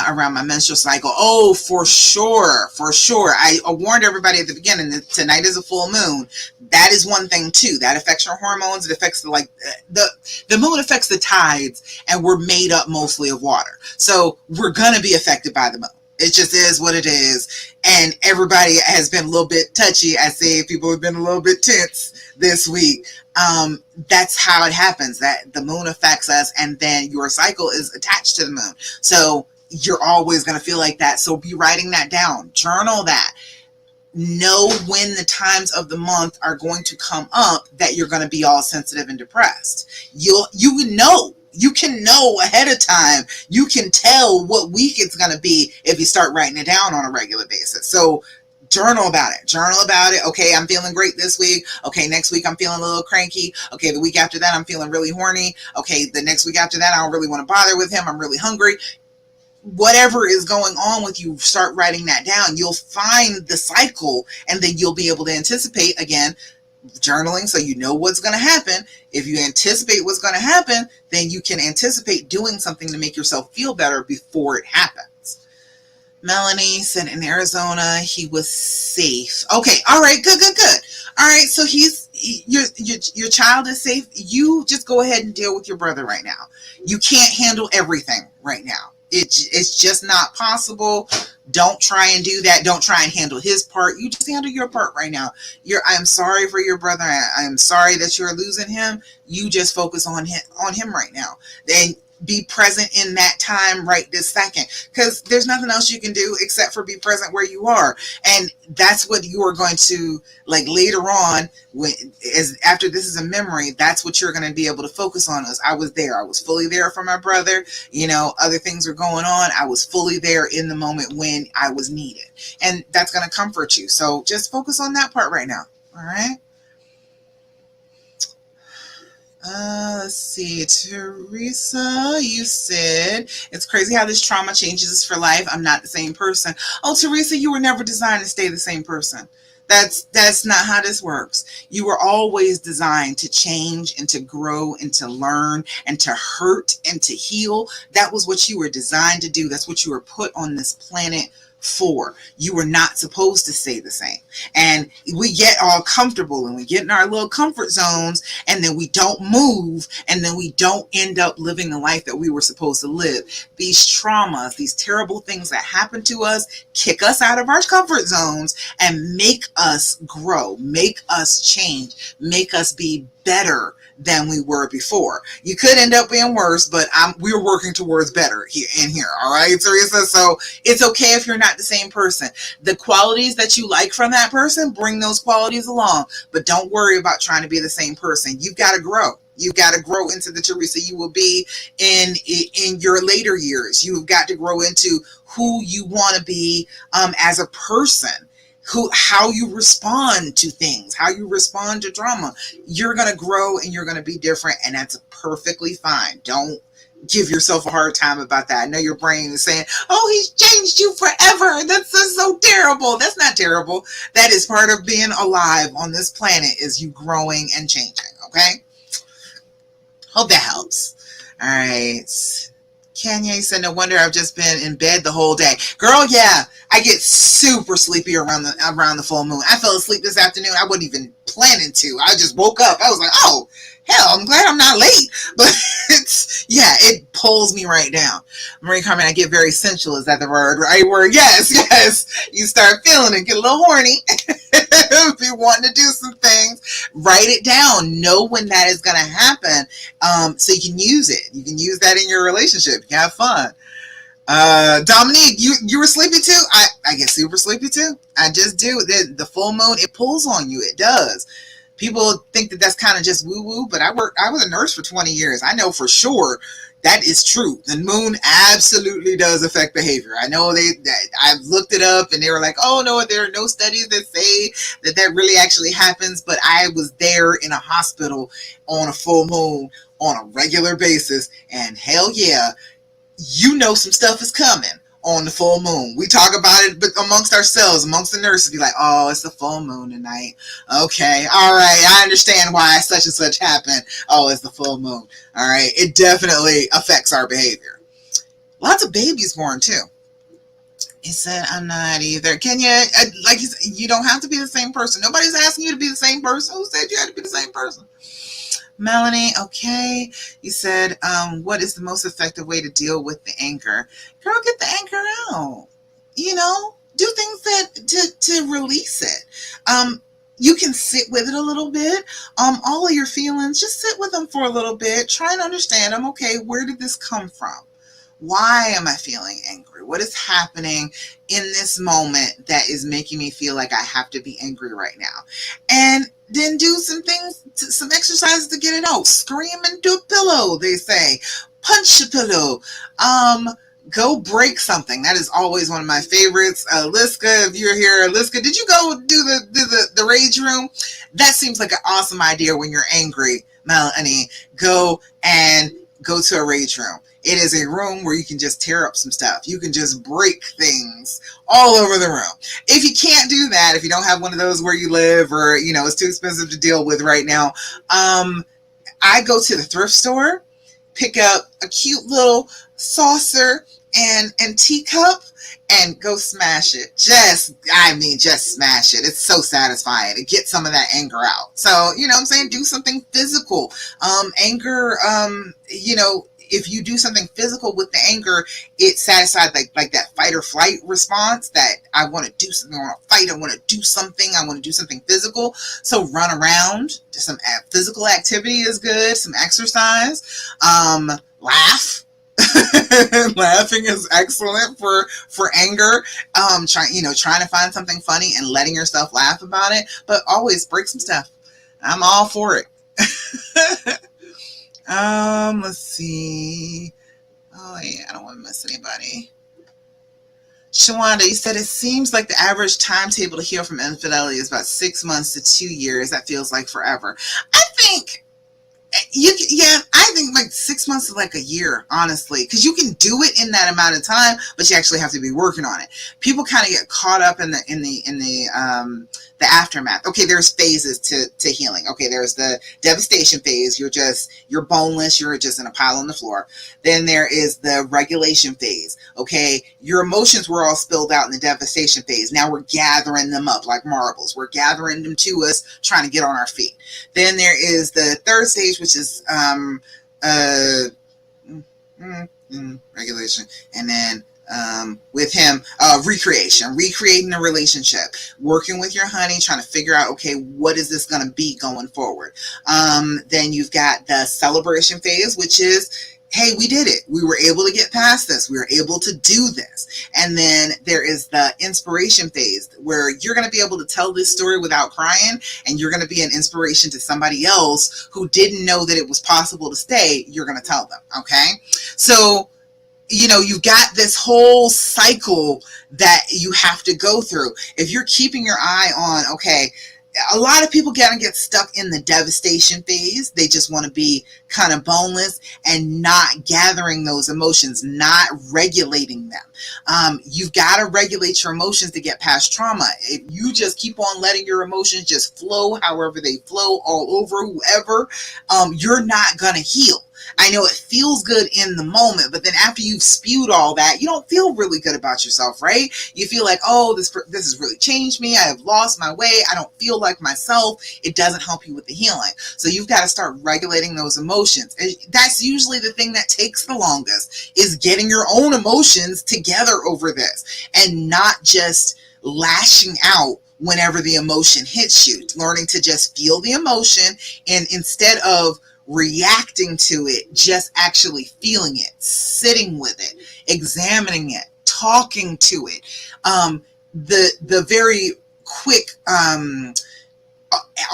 around my menstrual cycle. Oh, for sure. For sure. I warned everybody at the beginning that tonight is a full moon. That is one thing too. That affects your hormones. It affects the moon affects the tides, and we're made up mostly of water. So we're going to be affected by the moon. It just is what it is. And everybody has been a little bit touchy. I say people have been a little bit tense this week. That's how it happens, that the moon affects us, and then your cycle is attached to the moon. So you're always going to feel like that. So be writing that down. Journal that. Know when the times of the month are going to come up that you're going to be all sensitive and depressed. You know. You can know ahead of time. You can tell what week it's going to be if you start writing it down on a regular basis. So journal about it. Journal about it. Okay, I'm feeling great this week. Okay, next week I'm feeling a little cranky. Okay, the week after that I'm feeling really horny. Okay, the next week after that I don't really want to bother with him. I'm really hungry. Whatever is going on with you, start writing that down. You'll find the cycle, and then you'll be able to anticipate again. Journaling, so you know what's going to happen. If you anticipate what's going to happen, then you can anticipate doing something to make yourself feel better before it happens. Melanie said in Arizona he was safe. Okay, all right, good. All right, so your child is safe. You just go ahead and deal with your brother right now. You can't handle everything right now. It's just not possible. Don't try and do that. Don't try and handle his part. You just handle your part right now. I'm sorry for your brother. I'm sorry that you're losing him. You just focus on him right now. Then be present in that time right this second, because there's nothing else you can do except for be present where you are. And that's what you are going to, like, later on, after this is a memory, that's what you're going to be able to focus on. Is I was there. I was fully there for my brother. Other things were going on. I was fully there in the moment when I was needed, and that's going to comfort you. So just focus on that part right now. All right. Let's see, Teresa, you said, it's crazy how this trauma changes us for life. I'm not the same person. Oh, Teresa, you were never designed to stay the same person. That's not how this works. You were always designed to change and to grow and to learn and to hurt and to heal. That was what you were designed to do. That's what you were put on this planet for. You were not supposed to stay the same. And we get all comfortable and we get in our little comfort zones, and then we don't move, and then we don't end up living the life that we were supposed to live. These traumas, these terrible things that happen to us, kick us out of our comfort zones and make us grow, make us change, make us be better than we were before. You could end up being worse, but we're working towards better here. All right, Teresa? So it's okay if you're not the same person. The qualities that you like from that person, bring those qualities along, but don't worry about trying to be the same person. You've got to grow. You've got to grow into the Teresa you will be in your later years. You've got to grow into who you want to be as a person. How you respond to things, how you respond to drama. You're going to grow and you're going to be different, and that's perfectly fine. Don't give yourself a hard time about that. I know your brain is saying, oh, he's changed you forever. That's so terrible. That's not terrible. That is part of being alive on this planet, is you growing and changing, okay? Hope that helps. All right. Kanye said, no wonder I've just been in bed the whole day. Girl, yeah, I get super sleepy around the full moon. I fell asleep this afternoon. I wasn't even planning to. I just woke up. I was like, oh, hell, I'm glad I'm not late. But it pulls me right down. Marie Carmen, I get very sensual. Is that the right word? Yes. You start feeling it, get a little horny. If you want to do some things, write it down. Know when that is going to happen, so you can use it. You can use that in your relationship. You can have fun. Dominique, you were sleepy too? I get super sleepy too. I just do. The full moon, it pulls on you. It does. People think that that's kind of just woo-woo, but I was a nurse for 20 years. I know for sure that is true. The moon absolutely does affect behavior. I know I've looked it up, and they were like, oh no, there are no studies that say that really actually happens, but I was there in a hospital on a full moon on a regular basis, and hell yeah, some stuff is coming on the full moon. We talk about it amongst ourselves, amongst the nurses, be like, oh, it's the full moon tonight. Okay, all right, I understand why such and such happened. Oh, it's the full moon. All right, it definitely affects our behavior. Lots of babies born too. He said, I'm not either. Kenya, like you said, you don't have to be the same person. Nobody's asking you to be the same person. Who said you had to be the same person? Melanie, okay. You said, what is the most effective way to deal with the anger? Girl, get the anger out. Do things to release it. You can sit with it a little bit. All of your feelings, just sit with them for a little bit. Try and understand them. Okay, where did this come from? Why am I feeling angry? What is happening in this moment that is making me feel like I have to be angry right now? And then do some things, some exercises to get it out. Scream into a pillow, they say. Punch a pillow. Go break something. That is always one of my favorites. Liska, if you're here, Liska, did you go do the rage room? That seems like an awesome idea when you're angry, Melanie. Go to a rage room. It is a room where you can just tear up some stuff. You can just break things all over the room. If you can't do that, if you don't have one of those where you live, or it's too expensive to deal with right now, I go to the thrift store, pick up a cute little saucer and teacup, and go smash it. Just smash it. It's so satisfying to get some of that anger out. So, what I'm saying? Do something physical. Anger, if you do something physical with the anger, it satisfies like that fight or flight response, that I want to do something, I want to fight, I want to do something, I want to do something physical. So run around, some physical activity is good, some exercise, laugh. Laughing is excellent for anger. Trying to find something funny and letting yourself laugh about it, but always break some stuff. I'm all for it. Let's see. Oh yeah, I don't want to miss anybody. Shawanda, you said it seems like the average timetable to heal from infidelity is about 6 months to 2 years. That feels like forever. I think like 6 months is like a year, honestly, because you can do it in that amount of time, but you actually have to be working on it. People kind of get caught up in the the aftermath. Okay, there's phases to healing. Okay, there's the devastation phase. You're boneless. You're just in a pile on the floor. Then there is the regulation phase. Okay, your emotions were all spilled out in the devastation phase. Now we're gathering them up like marbles. We're gathering them to us, trying to get on our feet. Then there is the third stage, which is uh, regulation, and then with him, recreating the relationship, working with your honey, trying to figure out, okay, what is this going to be going forward? Then you've got the celebration phase, which is, hey, we did it. We were able to get past this. We were able to do this. And then there is the inspiration phase where you're going to be able to tell this story without crying, and you're going to be an inspiration to somebody else who didn't know that it was possible to stay. You're going to tell them. Okay. So, you've got this whole cycle that you have to go through. If you're keeping your eye on, okay, a lot of people get stuck in the devastation phase. They just want to be kind of boneless and not gathering those emotions, not regulating them. You've got to regulate your emotions to get past trauma. If you just keep on letting your emotions just flow however they flow all over whoever, you're not going to heal. I know it feels good in the moment, but then after you've spewed all that, you don't feel really good about yourself, right? You feel like, oh, this has really changed me. I have lost my way. I don't feel like myself. It doesn't help you with the healing. So you've got to start regulating those emotions. And that's usually the thing that takes the longest, is getting your own emotions together over this and not just lashing out whenever the emotion hits you. Learning to just feel the emotion, and instead of reacting to it, just actually feeling it, sitting with it, examining it, talking to it. The very quick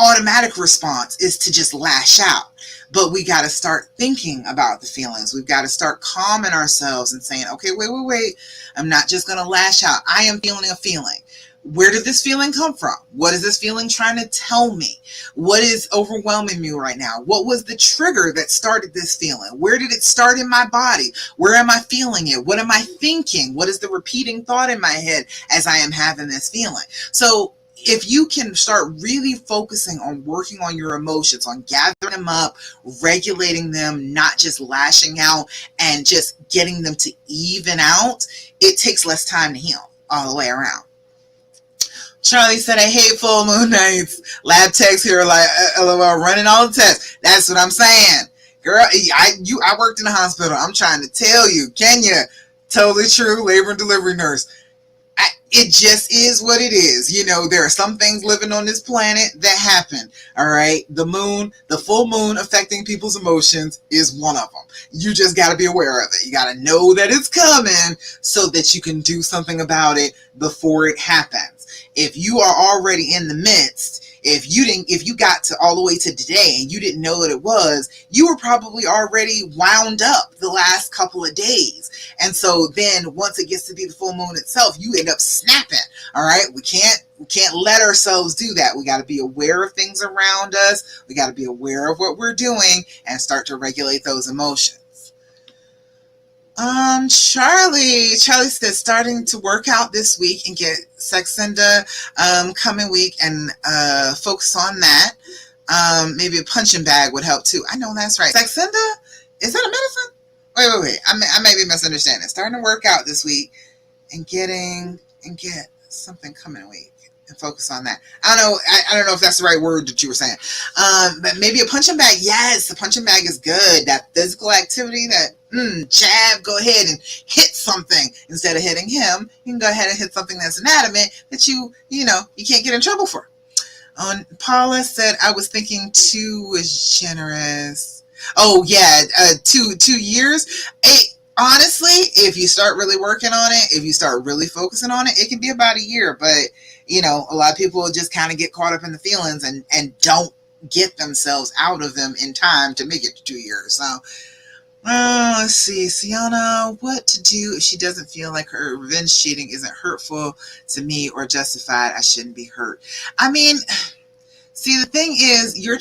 automatic response is to just lash out. But we got to start thinking about the feelings. We've got to start calming ourselves and saying, okay, wait. I'm not just going to lash out. I am feeling a feeling. Where did this feeling come from? What is this feeling trying to tell me? What is overwhelming me right now? What was the trigger that started this feeling? Where did it start in my body? Where am I feeling it? What am I thinking? What is the repeating thought in my head as I am having this feeling? So if you can start really focusing on working on your emotions, on gathering them up, regulating them, not just lashing out and just getting them to even out, it takes less time to heal all the way around. Charlie said, I hate full moon nights. Lab techs here are like, LOL, running all the tests. That's what I'm saying. Girl, I worked in a hospital. I'm trying to tell you, Kenya, totally true, labor and delivery nurse. It just is what it is. There are some things living on this planet that happen. All right. The full moon affecting people's emotions is one of them. You just got to be aware of it. You got to know that it's coming so that you can do something about it before it happens. If you are already in the midst, if you got to all the way to today and you didn't know that it was, you were probably already wound up the last couple of days. And so then once it gets to be the full moon itself, you end up snapping. All right. We can't let ourselves do that. We got to be aware of things around us. We got to be aware of what we're doing and start to regulate those emotions. Charlie says, starting to work out this week and get Saxenda coming week and focus on that. Maybe a punching bag would help too. I know that's right. Saxenda, is that a medicine? Wait. I may be misunderstanding. Starting to work out this week and get something coming week and focus on that. I don't know if that's the right word that you were saying. But maybe a punching bag. Yes, the punching bag is good. That physical activity, that jab, go ahead and hit something. Instead of hitting him, you can go ahead and hit something that's inanimate that you can't get in trouble for. Paula said, I was thinking 2 was generous. Oh yeah, 2 years. Honestly, if you start really working on it, if you start really focusing on it, it can be about a year. But a lot of people just kind of get caught up in the feelings and don't get themselves out of them in time to make it to 2 years. So let's see, Sienna, what to do if she doesn't feel like her revenge cheating isn't hurtful to me or justified? I shouldn't be hurt. I mean, see, the thing is, you're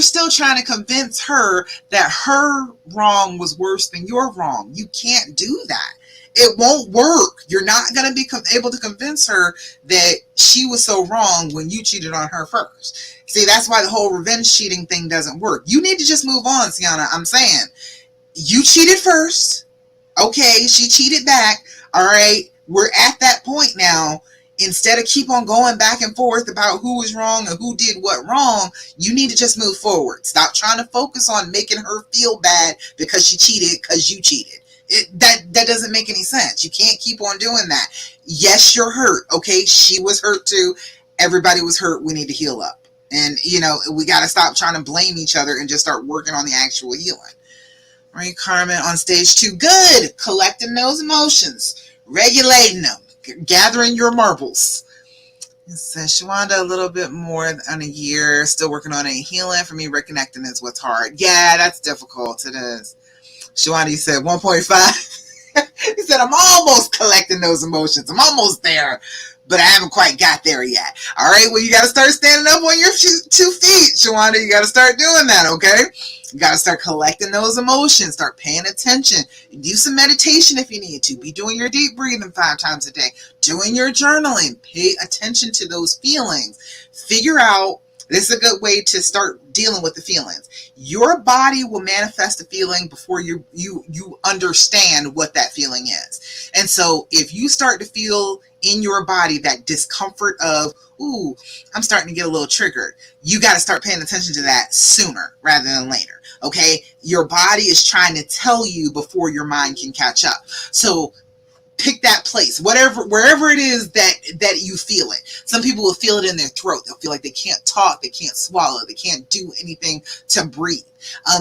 still trying to convince her that her wrong was worse than your wrong. You can't do that. It won't work. You're not going to be able to convince her that she was so wrong when you cheated on her first. See, that's why the whole revenge cheating thing doesn't work. You need to just move on, Sienna. I'm saying, you cheated first. Okay, she cheated back. All right, we're at that point now. Instead of keep on going back and forth about who was wrong and who did what wrong, you need to just move forward. Stop trying to focus on making her feel bad because she cheated because you cheated. That doesn't make any sense. You can't keep on doing that. Yes, you're hurt. Okay, she was hurt too. Everybody was hurt. We need to heal up. And, we got to stop trying to blame each other and just start working on the actual healing. Right, Carmen, on stage 2. Good. Collecting those emotions. Regulating them. Gathering your marbles. It says, Shawanda, a little bit more than a year. Still working on a healing. For me, reconnecting is what's hard. Yeah, that's difficult. It is. Shawanda, you said 1.5. He said, I'm almost collecting those emotions. I'm almost there, but I haven't quite got there yet. All right, well, you got to start standing up on your 2 feet, Shawanda. You got to start doing that, okay? You got to start collecting those emotions. Start paying attention. Do some meditation if you need to. Be doing your deep breathing 5 times a day. Doing your journaling. Pay attention to those feelings. Figure out, this is a good way to start dealing with the feelings. Your body will manifest a feeling before you understand what that feeling is. And so if you start to feel in your body that discomfort of, ooh, I'm starting to get a little triggered, you got to start paying attention to that sooner rather than later. Okay? Your body is trying to tell you before your mind can catch up. So pick that place, wherever it is that you feel it. Some people will feel it in their throat. They'll feel like they can't talk, they can't swallow, they can't do anything to breathe.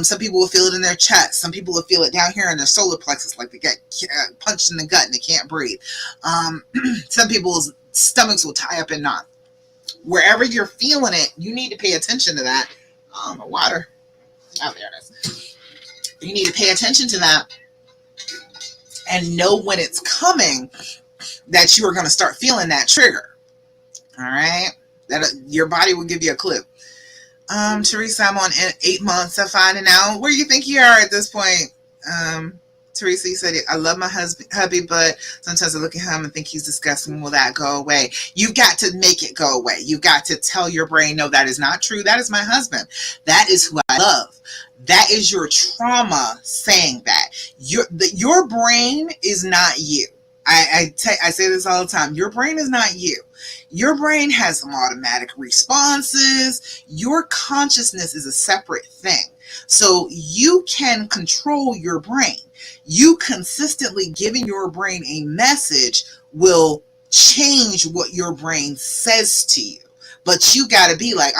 Some people will feel it in their chest. Some people will feel it down here in their solar plexus, like they get punched in the gut and they can't breathe. Some people's stomachs will tie up in knots. Wherever you're feeling it, you need to pay attention to that. My water. Oh, there it is. You need to pay attention to that and know when it's coming that you are going to start feeling that trigger. All right? That your body will give you a clue. Teresa, I'm on 8 months of finding out. Where do you think you are at this point? Teresa, you said, I love my hubby, but sometimes I look at him and think he's disgusting. Will that go away? You've got to make it go away. You've got to tell your brain, no, that is not true. That is my husband. That is who I love. That is your trauma saying that. Your brain is not you. I say this all the time. Your brain is not you. Your brain has some automatic responses. Your consciousness is a separate thing. So you can control your brain. You consistently giving your brain a message will change what your brain says to you. But you got to be like,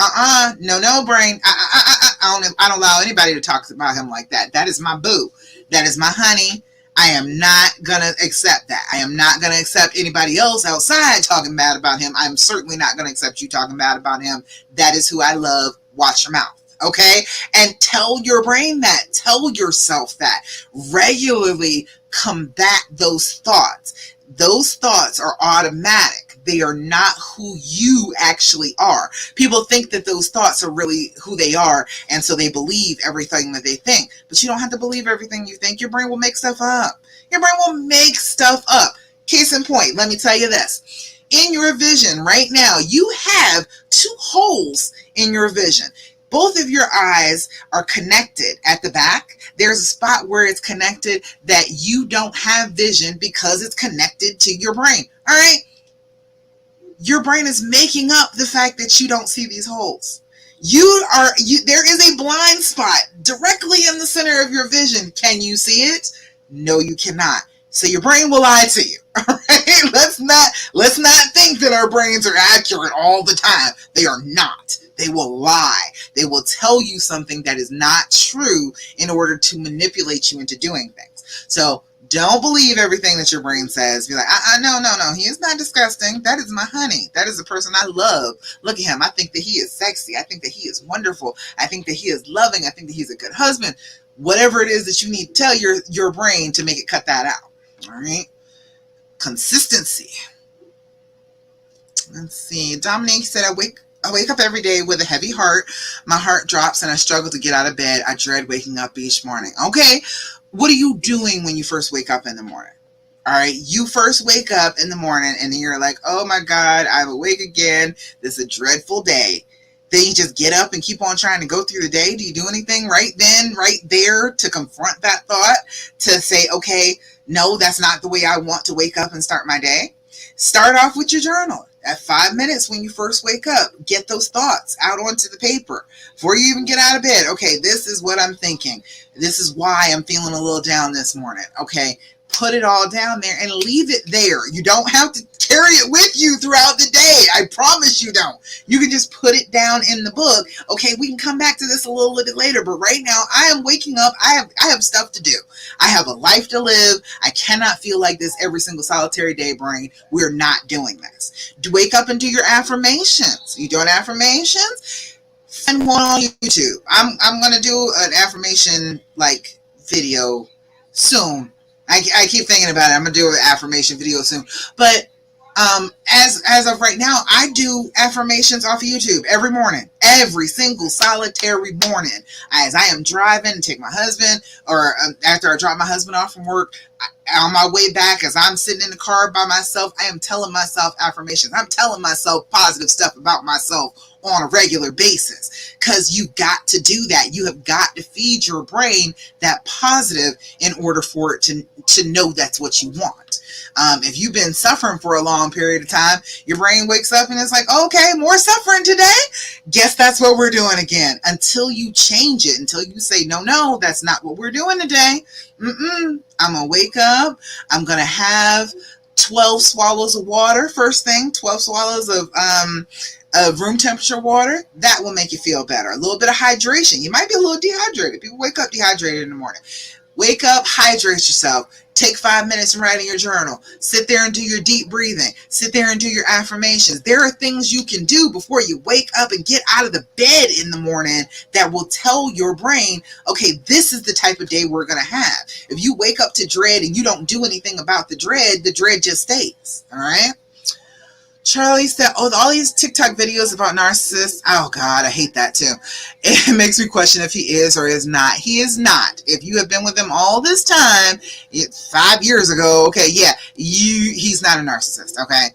no, brain. I don't allow anybody to talk about him like that. That is my boo. That is my honey. I am not going to accept that. I am not going to accept anybody else outside talking bad about him. I'm certainly not going to accept you talking bad about him. That is who I love. Watch your mouth. Okay? And tell your brain that. Tell yourself that. Regularly combat those thoughts. Those thoughts are automatic. They are not who you actually are. People think that those thoughts are really who they are, and so they believe everything that they think. But you don't have to believe everything you think. Your brain will make stuff up. Your brain will make stuff up. Case in point, let me tell you this. In your vision right now, you have 2 holes in your vision. Both of your eyes are connected at the back. There's a spot where it's connected that you don't have vision because it's connected to your brain. All right? Your brain is making up the fact that you don't see these holes. There is a blind spot directly in the center of your vision. Can you see it? No, you cannot. So your brain will lie to you. All right? Let's not think that our brains are accurate all the time. They are not. They will lie. They will tell you something that is not true in order to manipulate you into doing things. So don't believe everything that your brain says. Be like, no. He is not disgusting. That is my honey. That is the person I love. Look at him. I think that he is sexy. I think that he is wonderful. I think that he is loving. I think that he's a good husband. Whatever it is that you need to tell your brain to make it cut that out. All right. Consistency. Let's see. Dominique said, I wake up every day with a heavy heart. My heart drops and I struggle to get out of bed. I dread waking up each morning. Okay. What are you doing when you first wake up in the morning? All right, you first wake up in the morning and you're like, oh my God, I'm awake again. This is a dreadful day. Then you just get up and keep on trying to go through the day. Do you do anything right then, right there to confront that thought? To say, okay, no, that's not the way I want to wake up and start my day? Start off with your journal. At 5 minutes when you first wake up, get those thoughts out onto the paper before you even get out of bed. Okay, this is what I'm thinking. This is why I'm feeling a little down this morning. Okay, put it all down there and leave it there. You don't have to carry it with you throughout the day. I promise you don't. You can just put it down in the book. Okay, we can come back to this a little bit later, but right now I am waking up. I have stuff to do. I have a life to live. I cannot feel like this every single solitary day, brain. We're not doing this. Wake up and do your affirmations. You doing affirmations? Find one on YouTube. I'm gonna do an affirmation like video soon. I keep thinking about it. I'm gonna do an affirmation video soon. But as of right now, I do affirmations off of YouTube every morning, every single solitary morning. As I am driving to take my husband, or after I drop my husband off from work, on my way back, as I'm sitting in the car by myself, I am telling myself affirmations. I'm telling myself positive stuff about myself on a regular basis, because you got to do that. You have got to feed your brain that positive in order for it to know that's what you want. If you've been suffering for a long period of time, your brain wakes up and it's like, okay, more suffering today. Guess that's what we're doing again. Until you change it, until you say, no, that's not what we're doing today. I'm gonna wake up. I'm gonna have 12 swallows of water. First thing, 12 swallows of room temperature water. That will make you feel better. A little bit of hydration. You might be a little dehydrated. People wake up dehydrated in the morning. Wake up, hydrate yourself. Take 5 minutes and write in your journal. Sit there and do your deep breathing. Sit there and do your affirmations. There are things you can do before you wake up and get out of the bed in the morning that will tell your brain, okay, this is the type of day we're going to have. If you wake up to dread and you don't do anything about the dread just stays. All right? Charlie said, all these TikTok videos about narcissists. Oh God, I hate that too. It makes me question if he is or is not. He is not. If you have been with him all this time, 5 years ago, okay, yeah, he's not a narcissist, okay?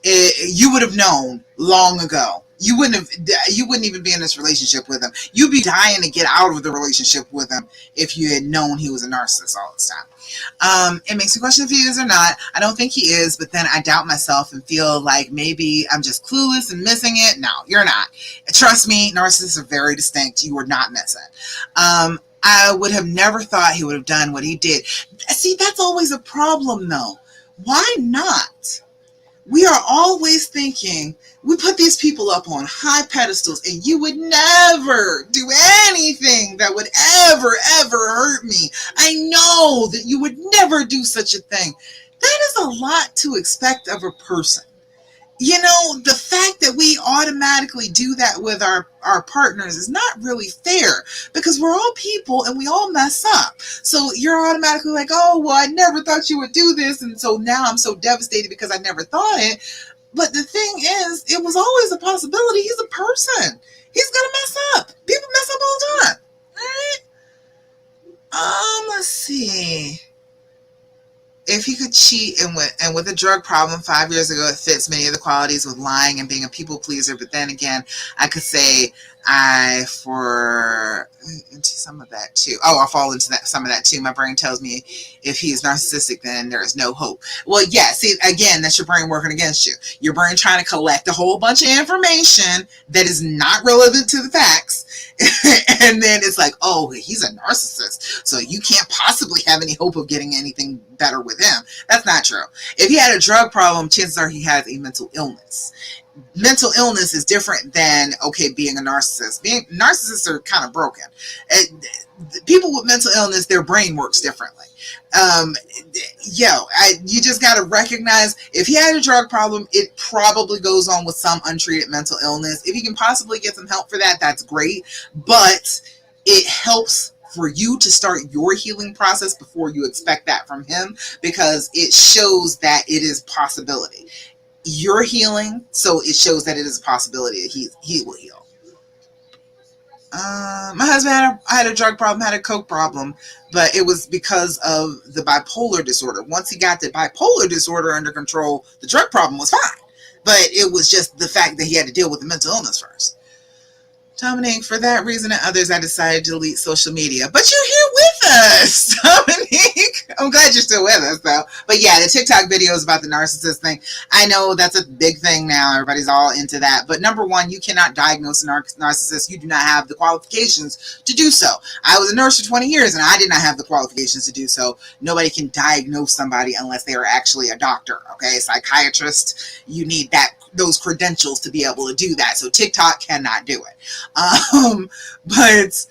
You would have known long ago. You wouldn't even be in this relationship with him. You'd be dying to get out of the relationship with him if you had known he was a narcissist all this time. It makes me question if he is or not. I don't think he is, but then I doubt myself and feel like maybe I'm just clueless and missing it. No, you're not. Trust me, narcissists are very distinct. You are not missing. I would have never thought he would have done what he did. See, that's always a problem though. Why not? We are always thinking, we put these people up on high pedestals, and you would never do anything that would ever hurt me. I know that you would never do such a thing. That is a lot to expect of a person. You know, the fact that we automatically do that with our partners is not really fair, because we're all people and we all mess up. So you're automatically like, oh, well, I never thought you would do this. And so now I'm so devastated because I never thought it. But the thing is, it was always a possibility. He's a person. He's going to mess up. People mess up all the time. All right? Let's see. If he could cheat and with a drug problem 5 years ago, it fits many of the qualities with lying and being a people pleaser. But then again, I could say I fall into some of that too. My brain tells me if he is narcissistic, then there is no hope. Well, yeah, see, again, that's your brain working against you. Your brain trying to collect a whole bunch of information that is not relevant to the facts. And then it's like, oh, he's a narcissist, so you can't possibly have any hope of getting anything better with him. That's not true. If he had a drug problem, chances are he has a mental illness. Mental illness is different than, okay, being a narcissist. Narcissists are kind of broken. People with mental illness, their brain works differently. You just got to recognize if he had a drug problem, it probably goes on with some untreated mental illness. If you can possibly get some help for that, that's great. But it helps for you to start your healing process before you expect that from him, because it shows that it is possibility. You're healing, so it shows that it is a possibility that he will heal. My husband had a drug problem, had a coke problem, but it was because of the bipolar disorder. Once he got the bipolar disorder under control, the drug problem was fine. But it was just the fact that he had to deal with the mental illness first. Dominique, for that reason and others, I decided to delete social media. But you're here with us, Dominique. I'm glad you're still with us, though. But yeah, the TikTok videos about the narcissist thing, I know that's a big thing now. Everybody's all into that. But number one, you cannot diagnose a narcissist. You do not have the qualifications to do so. I was a nurse for 20 years, and I did not have the qualifications to do so. Nobody can diagnose somebody unless they are actually a doctor, okay? Psychiatrist, you need those credentials to be able to do that. So TikTok cannot do it. But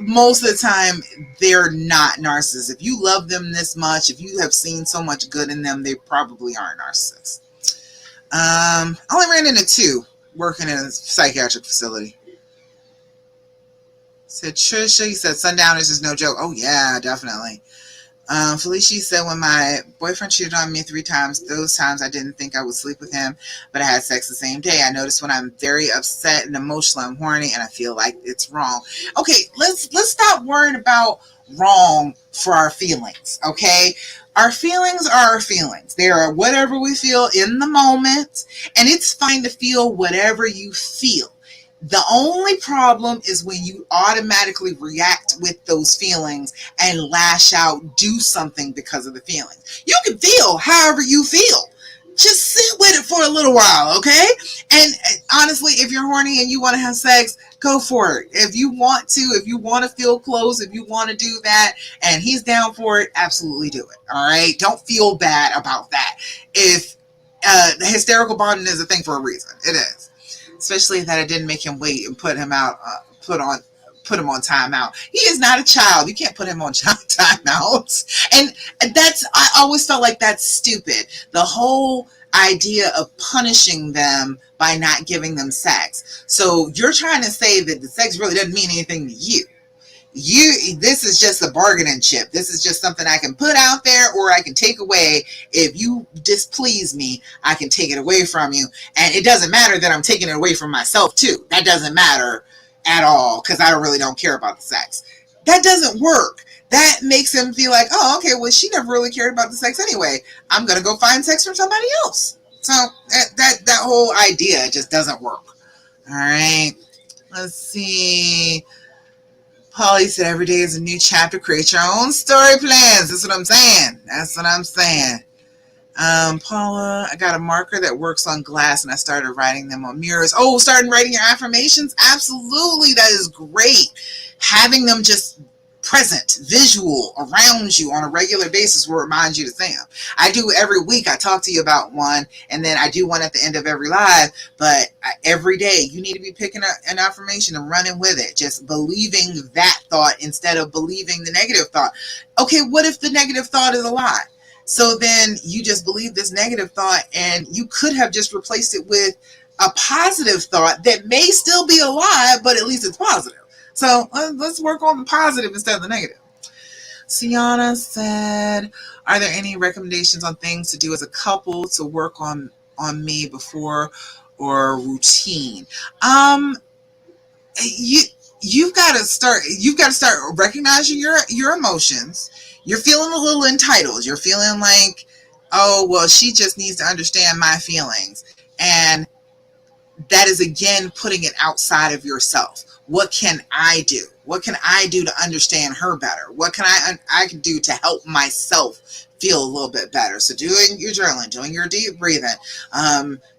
most of the time, they're not narcissists. If you love them this much, if you have seen so much good in them, they probably aren't narcissists. I only ran into 2 working in a psychiatric facility. Said Trisha, he said sundowners is no joke. Oh yeah, definitely. Felicia said, when my boyfriend cheated on me 3 times, those times I didn't think I would sleep with him, but I had sex the same day. I noticed when I'm very upset and emotional, I'm horny and I feel like it's wrong. Okay, let's stop worrying about wrong for our feelings, okay? Our feelings are our feelings. They are whatever we feel in the moment, and it's fine to feel whatever you feel. The only problem is when you automatically react with those feelings and lash out, do something because of the feelings. You can feel however you feel. Just sit with it for a little while, okay? And honestly, if you're horny and you want to have sex, go for it. If you want to feel close, if you want to do that, and he's down for it, absolutely do it, all right? Don't feel bad about that. If the hysterical bonding is a thing for a reason, it is. Especially that it didn't make him wait and put him on timeout. He is not a child. You can't put him on timeouts. And I always felt like that's stupid. The whole idea of punishing them by not giving them sex. So you're trying to say that the sex really doesn't mean anything to you. This is just a bargaining chip. This is just something I can put out there or I can take away. If you displease me, I can take it away from you. And it doesn't matter that I'm taking it away from myself too. That doesn't matter at all because I really don't care about the sex. That doesn't work. That makes him feel like, oh, okay, well, she never really cared about the sex anyway. I'm going to go find sex from somebody else. So that whole idea just doesn't work. All right. Let's see. Polly said, every day is a new chapter. Create your own story plans. That's what I'm saying. Paula, I got a marker that works on glass and I started writing them on mirrors. Oh, starting writing your affirmations? Absolutely. That is great. Having them just present, visual, around you on a regular basis will remind you to say them. I do every week. I talk to you about one, and then I do one at the end of every live, but every day you need to be picking up an affirmation and running with it, just believing that thought instead of believing the negative thought. Okay, what if the negative thought is a lie? So then you just believe this negative thought, and you could have just replaced it with a positive thought that may still be a lie, but at least it's positive. So let's work on the positive instead of the negative. Sienna said, are there any recommendations on things to do as a couple to work on me before or routine? You've got to start recognizing your emotions. You're feeling a little entitled. You're feeling like, oh, well, she just needs to understand my feelings. And that is, again, putting it outside of yourself. What can I do? What can I do to understand her better? What can I can do to help myself feel a little bit better? So doing your journaling, doing your deep breathing,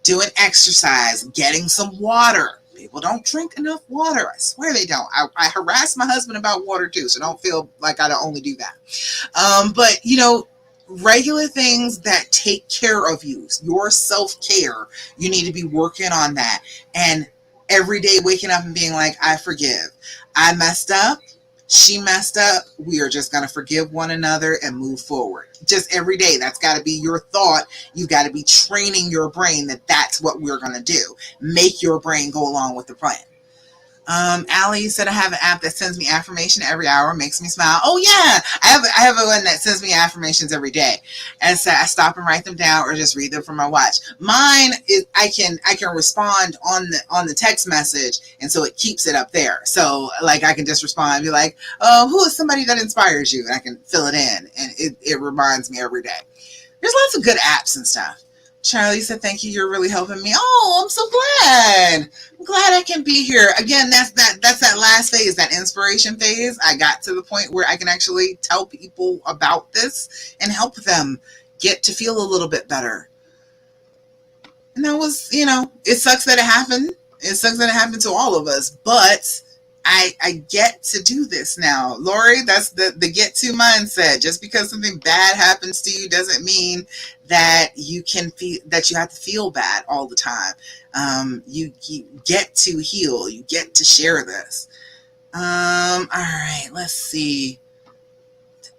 doing exercise, getting some water. People don't drink enough water. I swear they don't. I harass my husband about water too, so don't feel like I only do that. But, regular things that take care of you, your self-care, you need to be working on that. And every day waking up and being like, I forgive. I messed up. She messed up. We are just going to forgive one another and move forward. Just every day. That's got to be your thought. You've got to be training your brain that that's what we're going to do. Make your brain go along with the plan. Allie said I have an app that sends me affirmation every hour, makes me smile. Oh yeah, I have a one that sends me affirmations every day, and so I stop and write them down or just read them from my watch. Mine is I can respond on the text message, and so it keeps it up there. So like I can just respond and be like, oh, who is somebody that inspires you, and I can fill it in, and it reminds me every day. There's lots of good apps and stuff. Charlie said, "Thank you. You're really helping me." Oh, I'm so glad. I'm glad I can be here again. That's that last phase, that inspiration phase. I got to the point where I can actually tell people about this and help them get to feel a little bit better. And that was, it sucks that it happened. It sucks that it happened to all of us, but I get to do this now. Lori, that's the get to mindset. Just because something bad happens to you doesn't mean that you can feel that you have to feel bad all the time. You get to heal. You get to share this. All right, let's see.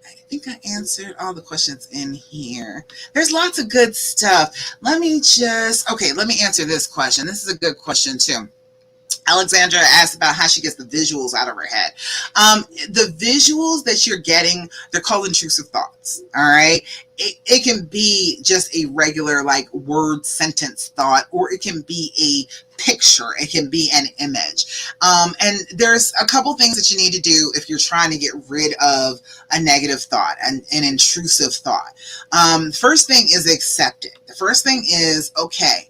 I think I answered all the questions in here. There's lots of good stuff. Let me answer this question. This is a good question too. Alexandra asked about how she gets the visuals out of her head. The visuals that you're getting, they're called intrusive thoughts. All right. It can be just a regular like word sentence thought, or it can be a picture. It can be an image. And there's a couple things that you need to do if you're trying to get rid of a negative thought, an intrusive thought. First thing is accept it. The first thing is, okay,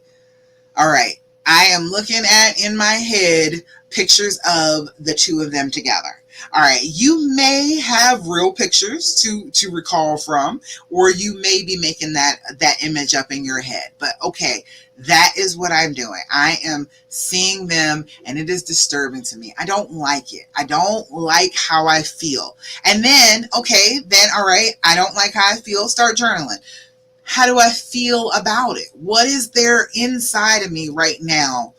all right, I am looking at in my head pictures of the two of them together. All right, you may have real pictures to recall from, or you may be making that image up in your head. But okay, that is what I'm doing. I am seeing them, and it is disturbing to me. I don't like it. I don't like how I feel. And then, okay, then all right, I don't like how I feel. Start journaling. How do I feel about it? What is there inside of me right now?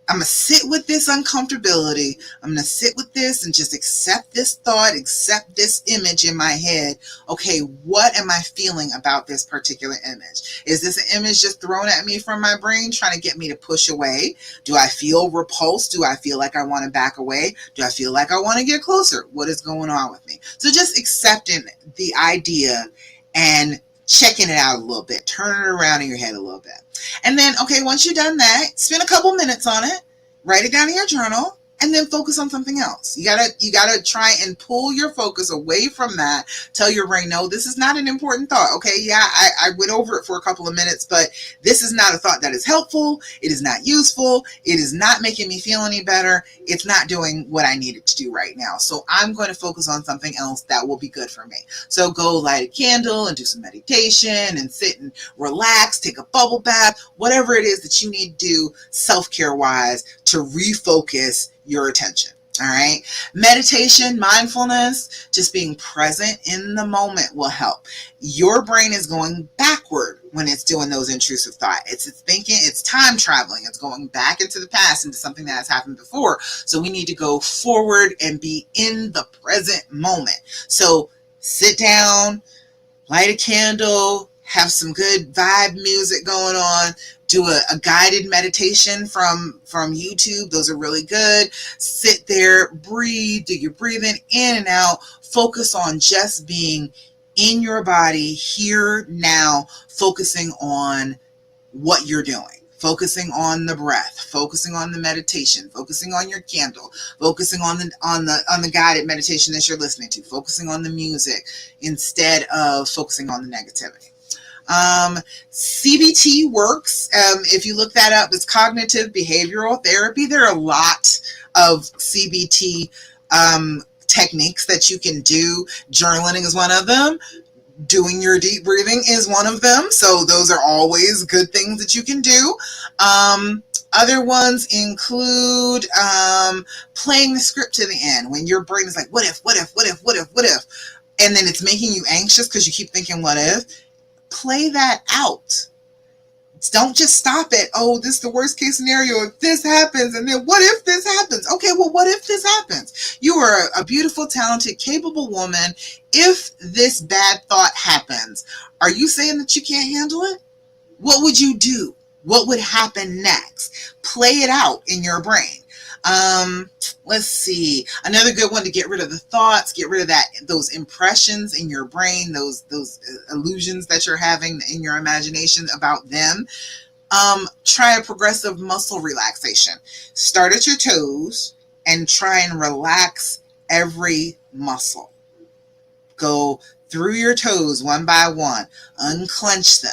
I'm going to sit with this uncomfortability. I'm going to sit with this and just accept this thought, accept this image in my head. Okay, what am I feeling about this particular image? Is this an image just thrown at me from my brain trying to get me to push away? Do I feel repulsed? Do I feel like I want to back away? Do I feel like I want to get closer? What is going on with me? So just accepting the idea and checking it out a little bit, turning it around in your head a little bit. And then, okay, once you've done that, spend a couple minutes on it, write it down in your journal, and then focus on something else. You gotta try and pull your focus away from that. Tell your brain, no, this is not an important thought. Okay, yeah, I went over it for a couple of minutes, but this is not a thought that is helpful. It is not useful. It is not making me feel any better. It's not doing what I need it to do right now. So I'm going to focus on something else that will be good for me. So go light a candle and do some meditation and sit and relax, take a bubble bath, whatever it is that you need to do self-care wise to refocus your attention. All right. Meditation, mindfulness, just being present in the moment will help. Your brain is going backward when it's doing those intrusive thoughts. It's thinking, it's time traveling. It's going back into the past, into something that has happened before. So we need to go forward and be in the present moment. So sit down, light a candle, have some good vibe music going on, do a guided meditation from YouTube. Those are really good. Sit there, breathe, do your breathing in and out. Focus on just being in your body here now, focusing on what you're doing. Focusing on the breath, focusing on the meditation, focusing on your candle, focusing on the guided meditation that you're listening to, focusing on the music instead of focusing on the negativity. CBT works. If you look that up, it's cognitive behavioral therapy. There are a lot of CBT techniques that you can do. Journaling is one of them. Doing your deep breathing is one of them. So those are always good things that you can do. Other ones include playing the script to the end when your brain is like, what if? And then it's making you anxious because you keep thinking, what if? Play that out. Don't just stop at, oh, this is the worst case scenario if this happens, and then what if this happens? Okay, well, what if this happens? You are a beautiful, talented, capable woman. If this bad thought happens, are you saying that you can't handle it? What would you do? What would happen next? Play it out in your brain. Let's see. Another good one to get rid of the thoughts, get rid of those impressions in your brain, those illusions that you're having in your imagination about them. Try a progressive muscle relaxation. Start at your toes and try and relax every muscle. Go through your toes one by one, unclench them,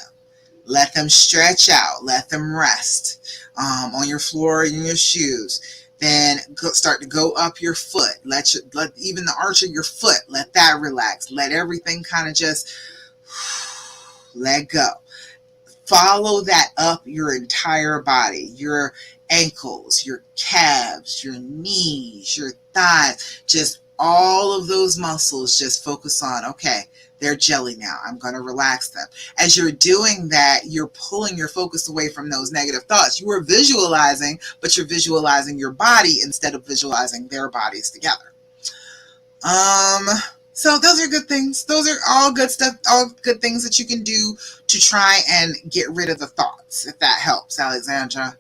let them stretch out, let them rest on your floor in your shoes. Then start to go up your foot. Let even the arch of your foot, let that relax. Let everything kind of just let go. Follow that up your entire body, your ankles, your calves, your knees, your thighs, just all of those muscles. Just focus on, okay, they're jelly now. I'm going to relax them. As you're doing that, you're pulling your focus away from those negative thoughts. You are visualizing, but you're visualizing your body instead of visualizing their bodies together. So those are good things. Those are all good stuff, all good things that you can do to try and get rid of the thoughts, if that helps, Alexandra.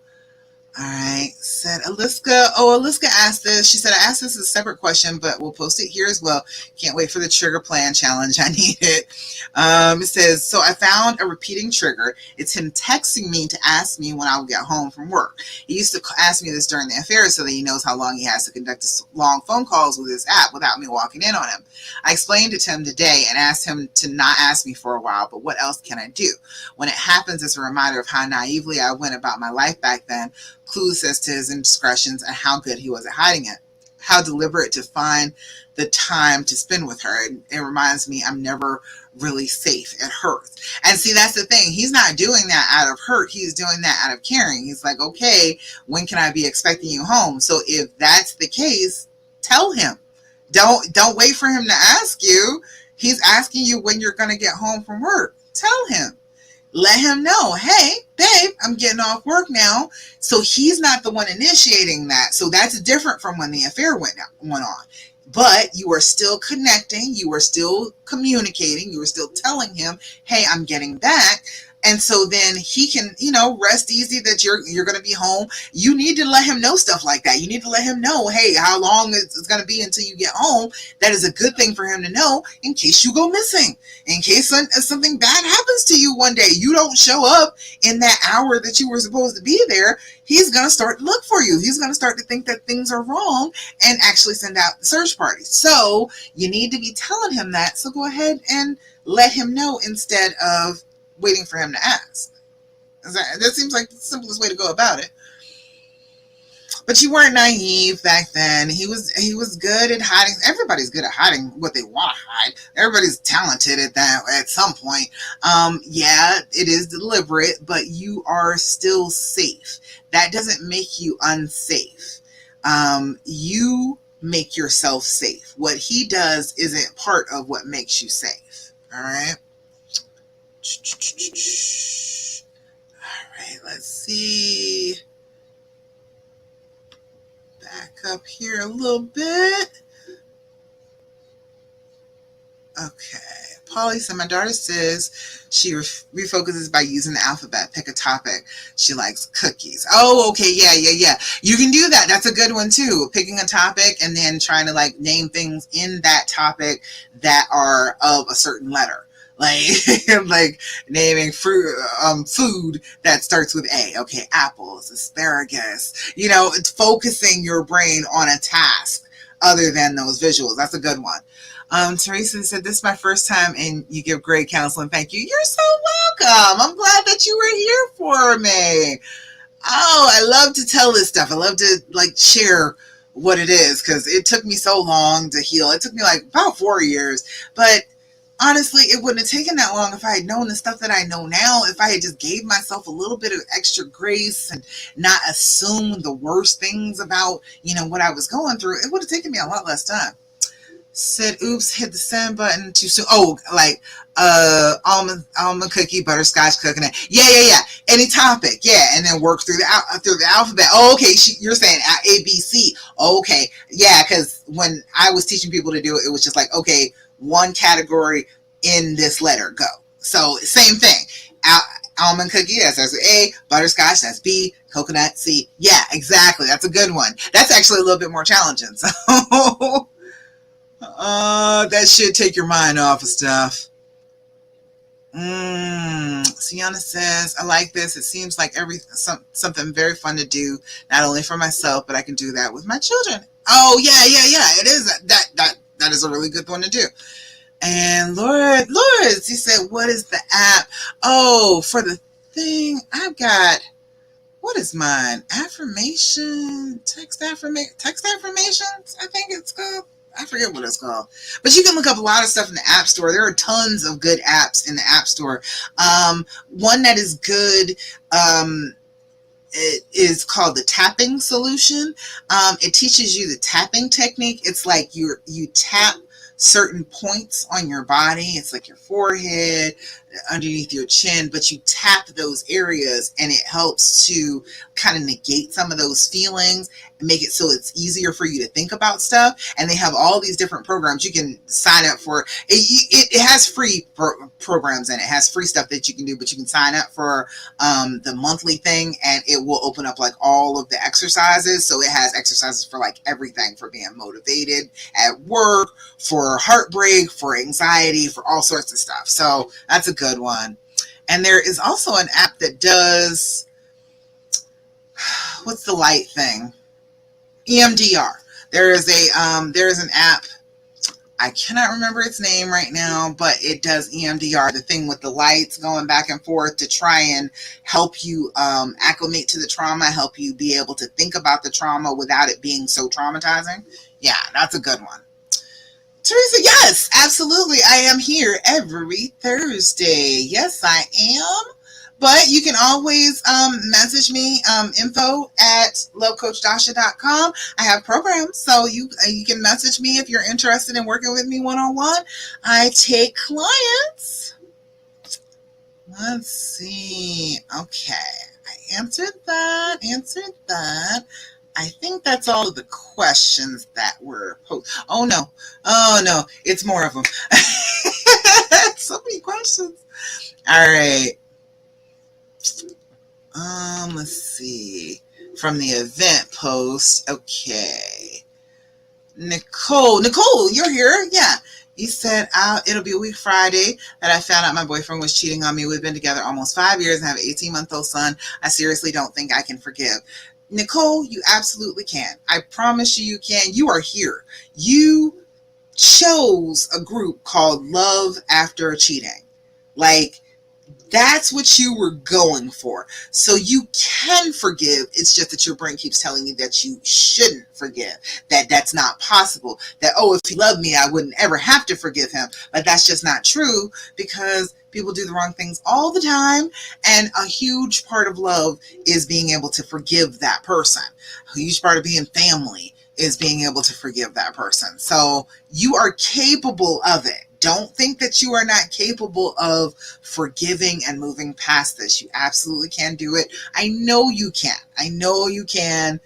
All right, said Aliska. Oh, Aliska asked this. She said, I asked this as a separate question, but we'll post it here as well. Can't wait for the trigger plan challenge. I need it. It says, so I found a repeating trigger. It's him texting me to ask me when I'll get home from work. He used to ask me this during the affair so that he knows how long he has to conduct long phone calls with his app without me walking in on him. I explained it to him today and asked him to not ask me for a while, but what else can I do? When it happens, it's a reminder of how naively I went about my life back then. Clues as to his indiscretions and how good he was at hiding it. How deliberate to find the time to spend with her. It reminds me I'm never really safe. It hurts. And see, that's the thing. He's not doing that out of hurt. He's doing that out of caring. He's like, okay, when can I be expecting you home? So if that's the case, tell him. Don't wait for him to ask you. He's asking you when you're going to get home from work. Tell him. Let him know, hey, babe, I'm getting off work now. So he's not the one initiating that. So that's different from when the affair went on. But you are still connecting. You are still communicating. You are still telling him, hey, I'm getting back. And so then he can, rest easy that you're going to be home. You need to let him know stuff like that. You need to let him know, hey, how long it's going to be until you get home. That is a good thing for him to know in case you go missing. In case something bad happens to you one day, you don't show up in that hour that you were supposed to be there. He's going to start to look for you. He's going to start to think that things are wrong and actually send out the search party. So you need to be telling him that. So go ahead and let him know instead of waiting for him to ask. That seems like the simplest way to go about it. But you weren't naive back then. He was good at hiding. Everybody's good at hiding what they want to hide. Everybody's talented at that at some point. Yeah, it is deliberate, but you are still safe. That doesn't make you unsafe. You make yourself safe. What he does isn't part of what makes you safe. All right. All right, let's see. Back up here a little bit. Okay. Polly said, my daughter says she refocuses by using the alphabet. Pick a topic. She likes cookies. Oh, okay. Yeah. You can do that. That's a good one too. Picking a topic and then trying to name things in that topic that are of a certain letter. Like naming fruit, food that starts with A. Okay, apples, asparagus. It's focusing your brain on a task other than those visuals. That's a good one. Teresa said, this is my first time and you give great counseling. Thank you. You're so welcome. I'm glad that you were here for me. Oh, I love to tell this stuff. I love to share what it is because it took me so long to heal. It took me about 4 years, but honestly, it wouldn't have taken that long if I had known the stuff that I know now. If I had just gave myself a little bit of extra grace and not assumed the worst things about, what I was going through, it would have taken me a lot less time. Said, oops, hit the send button too soon. Oh, almond cookie, butterscotch, coconut. Yeah. Any topic, yeah, and then work through the alphabet. Oh, okay, you're saying A, B, C. Okay, yeah, because when I was teaching people to do it, it was just okay, one category in this letter, go. So same thing. Almond cookie, that starts with A. Butterscotch, that's B. Coconut seed. Yeah, exactly. That's a good one. That's actually a little bit more challenging. So that should take your mind off of stuff. Sienna says, I like this. It seems like something very fun to do, not only for myself, but I can do that with my children. Oh, yeah, yeah, yeah. It is. That is a really good one to do. And Lawrence, he said, what is the app? Oh, for the thing, I've got, what is mine? Text affirmations, I think it's called. I forget what it's called. But you can look up a lot of stuff in the App Store. There are tons of good apps in the App Store. One that is good, it is called the tapping solution. It teaches you the tapping technique. It's like you tap certain points on your body. It's like your forehead, underneath your chin, but you tap those areas and it helps to kind of negate some of those feelings and make it so it's easier for you to think about stuff. And they have all these different programs you can sign up for. It has free programs and it has free stuff that you can do, but you can sign up for the monthly thing and it will open up like all of the exercises. So it has exercises for like everything, for being motivated at work, for heartbreak, for anxiety, for all sorts of stuff. So that's a good one. And there is also an app that does, what's the light thing? EMDR. There is an app, I cannot remember its name right now, but it does EMDR, the thing with the lights going back and forth to try and help you acclimate to the trauma, help you be able to think about the trauma without it being so traumatizing. Yeah, that's a good one. Teresa, yes, absolutely. I am here every Thursday. Yes, I am. But you can always message me, info@lovecoachdasha.com. I have programs, so you can message me if you're interested in working with me one-on-one. I take clients. Let's see. Okay. I answered that. I think that's all of the questions that were posed. Oh no, it's more of them. So many questions. All right. Let's see. From the event post. Okay. Nicole, you're here. Yeah. He said, it'll be a week Friday that I found out my boyfriend was cheating on me. We've been together almost 5 years and have an 18-month-old son. I seriously don't think I can forgive. Nicole, you absolutely can. I promise you can. You are here. You chose a group called Love After Cheating. Like, that's what you were going for. So you can forgive. It's just that your brain keeps telling you that you shouldn't forgive. That's not possible. That, oh, if he loved me, I wouldn't ever have to forgive him. But that's just not true, because people do the wrong things all the time. And a huge part of love is being able to forgive that person. A huge part of being family is being able to forgive that person. So you are capable of it. Don't think that you are not capable of forgiving and moving past this. You absolutely can do it. I know you can.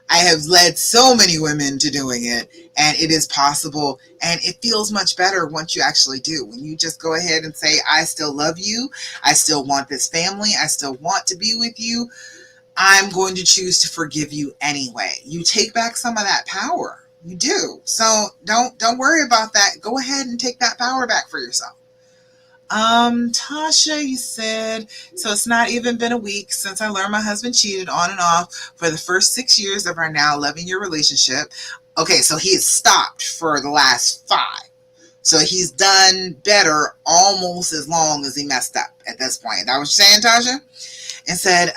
I have led so many women to doing it, and it is possible. And it feels much better once you actually do. When you just go ahead and say, I still love you. I still want this family. I still want to be with you. I'm going to choose to forgive you anyway. You take back some of that power. You do. So don't worry about that. Go ahead and take that power back for yourself. Tasha, you said, so it's not even been a week since I learned my husband cheated on and off for the first 6 years of our now 11-year relationship. Okay, so he has stopped for the last 5. So he's done better almost as long as he messed up at this point. That was you saying, Tasha? And said,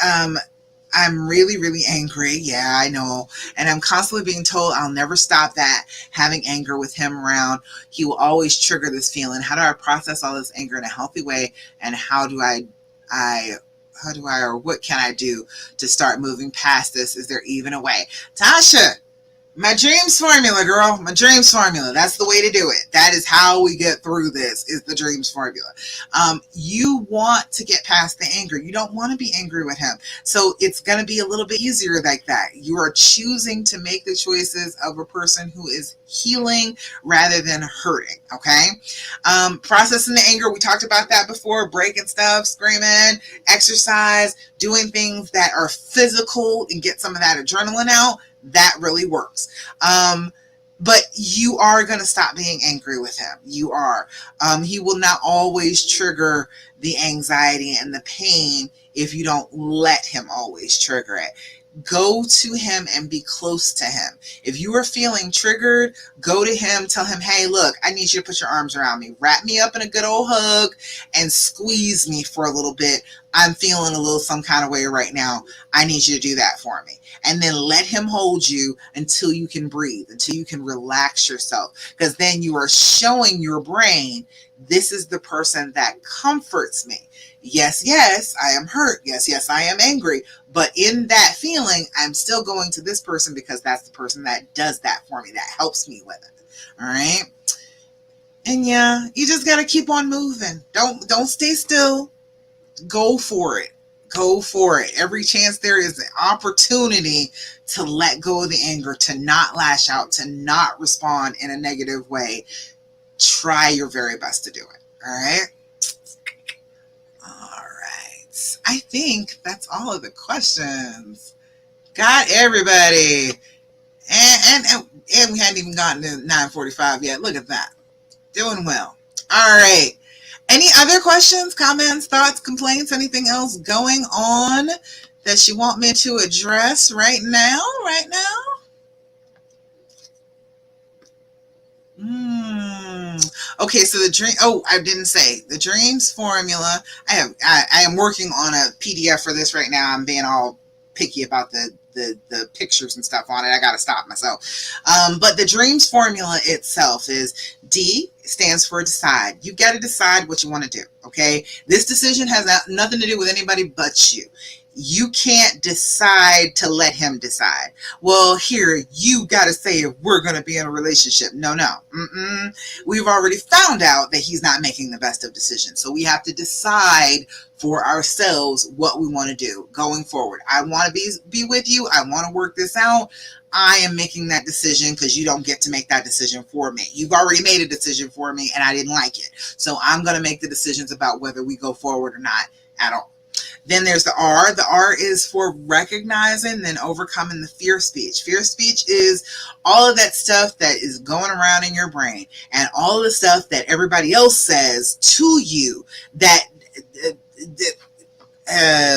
I'm really, really angry. Yeah, I know. And I'm constantly being told I'll never stop that, having anger with him around. He will always trigger this feeling. How do I process all this anger in a healthy way? And how do I or what can I do to start moving past this? Is there even a way? Tasha, My dreams formula, girl. My dreams formula. That's the way to do it. That is how we get through this, is the dreams formula. You want to get past the anger. You don't want to be angry with him. So it's going to be a little bit easier like that. You are choosing to make the choices of a person who is healing rather than hurting. Okay. Processing the anger. We talked about that before. Breaking stuff, screaming, exercise, doing things that are physical and get some of that adrenaline out. That really works. But you are going to stop being angry with him. You are. He will not always trigger the anxiety and the pain if you don't let him always trigger it. Go to him and be close to him. If you are feeling triggered, go to him, tell him, hey, look, I need you to put your arms around me. Wrap me up in a good old hug and squeeze me for a little bit. I'm feeling a little some kind of way right now. I need you to do that for me. And then let him hold you until you can breathe, until you can relax yourself. Because then you are showing your brain, this is the person that comforts me. Yes, yes, I am hurt. Yes, yes, I am angry. But in that feeling, I'm still going to this person because that's the person that does that for me, that helps me with it. All right. And yeah, you just got to keep on moving. Don't stay still. Go for it. Go for it. Every chance there is an opportunity to let go of the anger, to not lash out, to not respond in a negative way. Try your very best to do it. All right. All right. I think that's all of the questions. Got everybody. And we hadn't even gotten to 9:45 yet. Look at that. Doing well. All right. Any other questions, comments, thoughts, complaints, anything else going on that you want me to address right now? Right now? Okay, so the dream. Oh, I didn't say the dreams formula. I am working on a PDF for this right now. I'm being all picky about the pictures and stuff on it. I got to stop myself. But the dreams formula itself is D stands for decide. You got to decide what you want to do. Okay, this decision has nothing to do with anybody but you. You can't decide to let him decide. Well, here, you got to say if we're going to be in a relationship. No, no. We've already found out that he's not making the best of decisions. So we have to decide for ourselves what we want to do going forward. I want to be with you. I want to work this out. I am making that decision because you don't get to make that decision for me. You've already made a decision for me and I didn't like it. So I'm going to make the decisions about whether we go forward or not at all. Then there's the R. The R is for recognizing and overcoming the fear speech. Fear speech is all of that stuff that is going around in your brain and all of the stuff that everybody else says to you that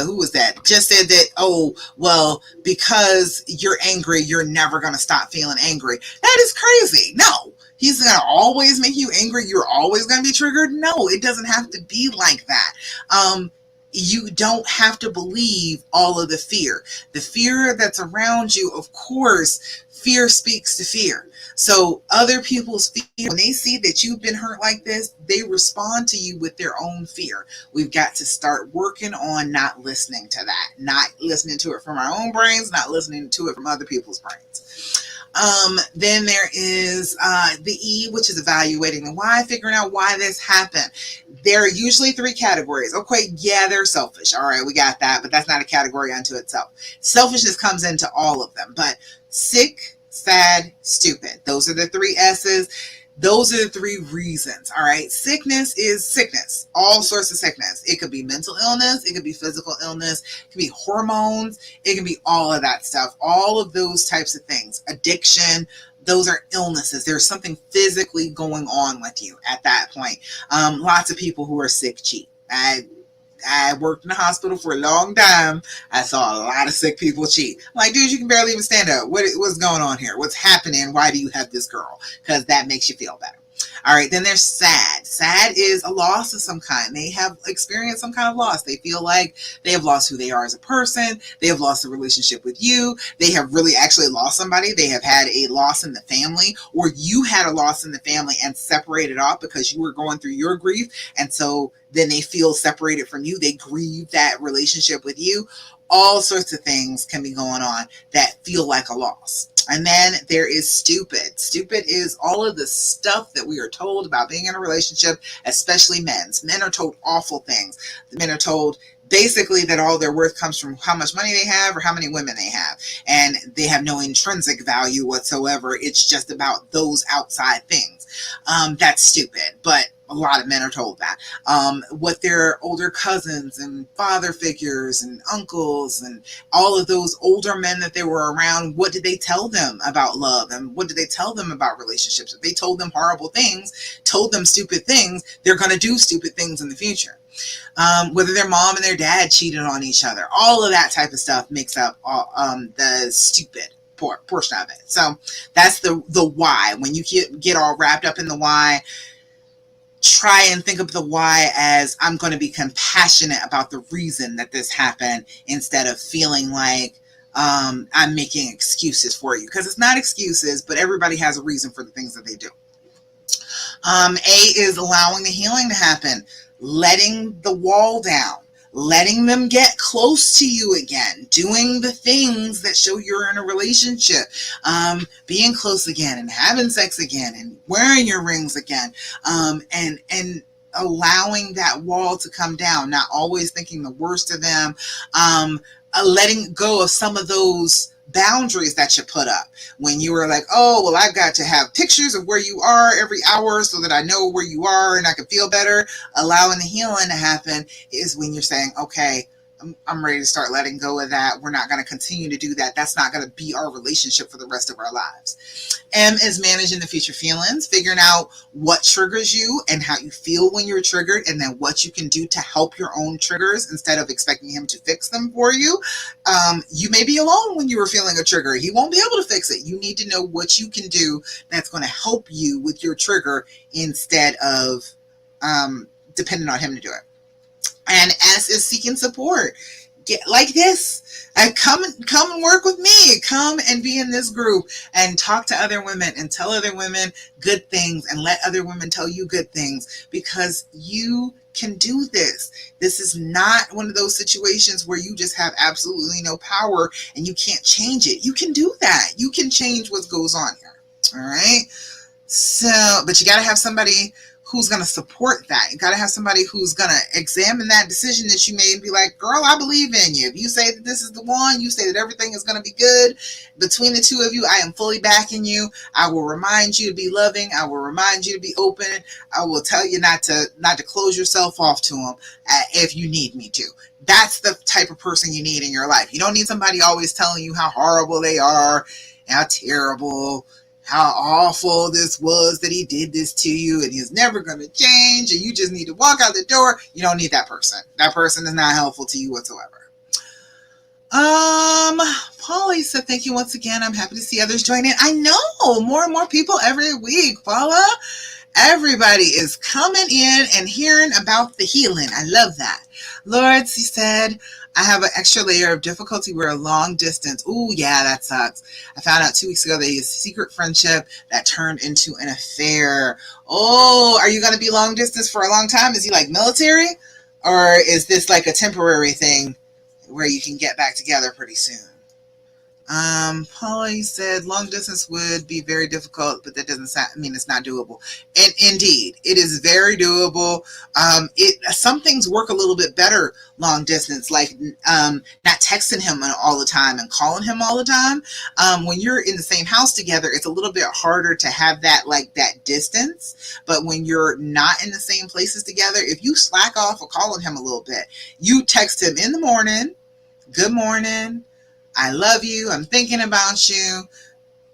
who was that? Just said that, oh, well, because you're angry, you're never going to stop feeling angry. That is crazy. No. He's going to always make you angry. You're always going to be triggered. No, it doesn't have to be like that. You don't have to believe all of the fear. The fear that's around you, of course, fear speaks to fear. So other people's fear, when they see that you've been hurt like this, they respond to you with their own fear. We've got to start working on not listening to that, not listening to it from our own brains, not listening to it from other people's brains. Then there is the E, which is evaluating the why, figuring out why this happened. There are usually three categories. Okay, yeah, they're selfish. All right, we got that, but that's not a category unto itself. Selfishness comes into all of them, but sick, sad, stupid. Those are the three S's. Those are the three reasons. All right. Sickness is sickness, all sorts of sickness. It could be mental illness. It could be physical illness. It could be hormones. It can be all of that stuff. All of those types of things. Addiction. Those are illnesses. There's something physically going on with you at that point. Lots of people who are sick cheat. I worked in the hospital for a long time. I saw a lot of sick people cheat. I'm like, dude, you can barely even stand up. What's going on here? What's happening? Why do you have this girl? Because that makes you feel better. All right, then there's sad. Sad is a loss of some kind. They have experienced some kind of loss. They feel like they have lost who they are as a person. They have lost a relationship with you. They have really actually lost somebody. They have had a loss in the family, or you had a loss in the family and separated off because you were going through your grief. And so then they feel separated from you. They grieve that relationship with you. All sorts of things can be going on that feel like a loss. And then there is stupid. Stupid is all of the stuff that we are told about being in a relationship, especially men's. Men are told awful things. The men are told basically that all their worth comes from how much money they have or how many women they have. And they have no intrinsic value whatsoever. It's just about those outside things. That's stupid. But a lot of men are told that. What their older cousins and father figures and uncles and all of those older men that they were around, what did they tell them about love? And what did they tell them about relationships? If they told them horrible things, told them stupid things, they're going to do stupid things in the future. Whether their mom and their dad cheated on each other, all of that type of stuff makes up the stupid portion of it. So that's the why. When you get all wrapped up in the why, try and think of the why as I'm going to be compassionate about the reason that this happened instead of feeling like I'm making excuses for you, because it's not excuses, but everybody has a reason for the things that they do. A is allowing the healing to happen, letting the wall down, letting them get close to you again, doing the things that show you're in a relationship, being close again and having sex again and wearing your rings again, and allowing that wall to come down, not always thinking the worst of them, letting go of some of those boundaries that you put up when you were like, oh, well, I've got to have pictures of where you are every hour so that I know where you are and I can feel better. Allowing the healing to happen is when you're saying, okay, I'm ready to start letting go of that. We're not going to continue to do that. That's not going to be our relationship for the rest of our lives. M is managing the future feelings, figuring out what triggers you and how you feel when you're triggered, and then what you can do to help your own triggers instead of expecting him to fix them for you. You may be alone when you were feeling a trigger. He won't be able to fix it. You need to know what you can do that's going to help you with your trigger instead of depending on him to do it. And S is seeking support. Get like this. Come and work with me. Come and be in this group and talk to other women and tell other women good things and let other women tell you good things, because you can do this. This is not one of those situations where you just have absolutely no power and you can't change it. You can do that. You can change what goes on here. All right. So, but you got to have somebody who's going to support that. You got to have somebody who's going to examine that decision that you made and be like, girl, I believe in you. If you say that this is the one, you say that everything is going to be good between the two of you, I am fully backing you. I will remind you to be loving. I will remind you to be open. I will tell you not to close yourself off to them if you need me to. That's the type of person you need in your life. You don't need somebody always telling you how horrible they are, how terrible, how awful this was that he did this to you and he's never going to change and you just need to walk out the door. You don't need that person. That person is not helpful to you whatsoever. Polly said, thank you once again. I'm happy to see others join in. I know more and more people every week, Paula. Everybody is coming in and hearing about the healing. I love that. Lord, she said, I have an extra layer of difficulty. We're a long distance. Ooh, yeah, that sucks. I found out 2 weeks ago that he has a secret friendship that turned into an affair. Oh, are you going to be long distance for a long time? Is he like military? Or is this like a temporary thing where you can get back together pretty soon? Polly said long distance would be very difficult, but that doesn't mean it's not doable. And indeed, it is very doable. Some things work a little bit better long distance, like not texting him all the time and calling him all the time. When you're in the same house together, it's a little bit harder to have that distance. But when you're not in the same places together, if you slack off of calling him a little bit, you text him in the morning, good morning, I love you. I'm thinking about you.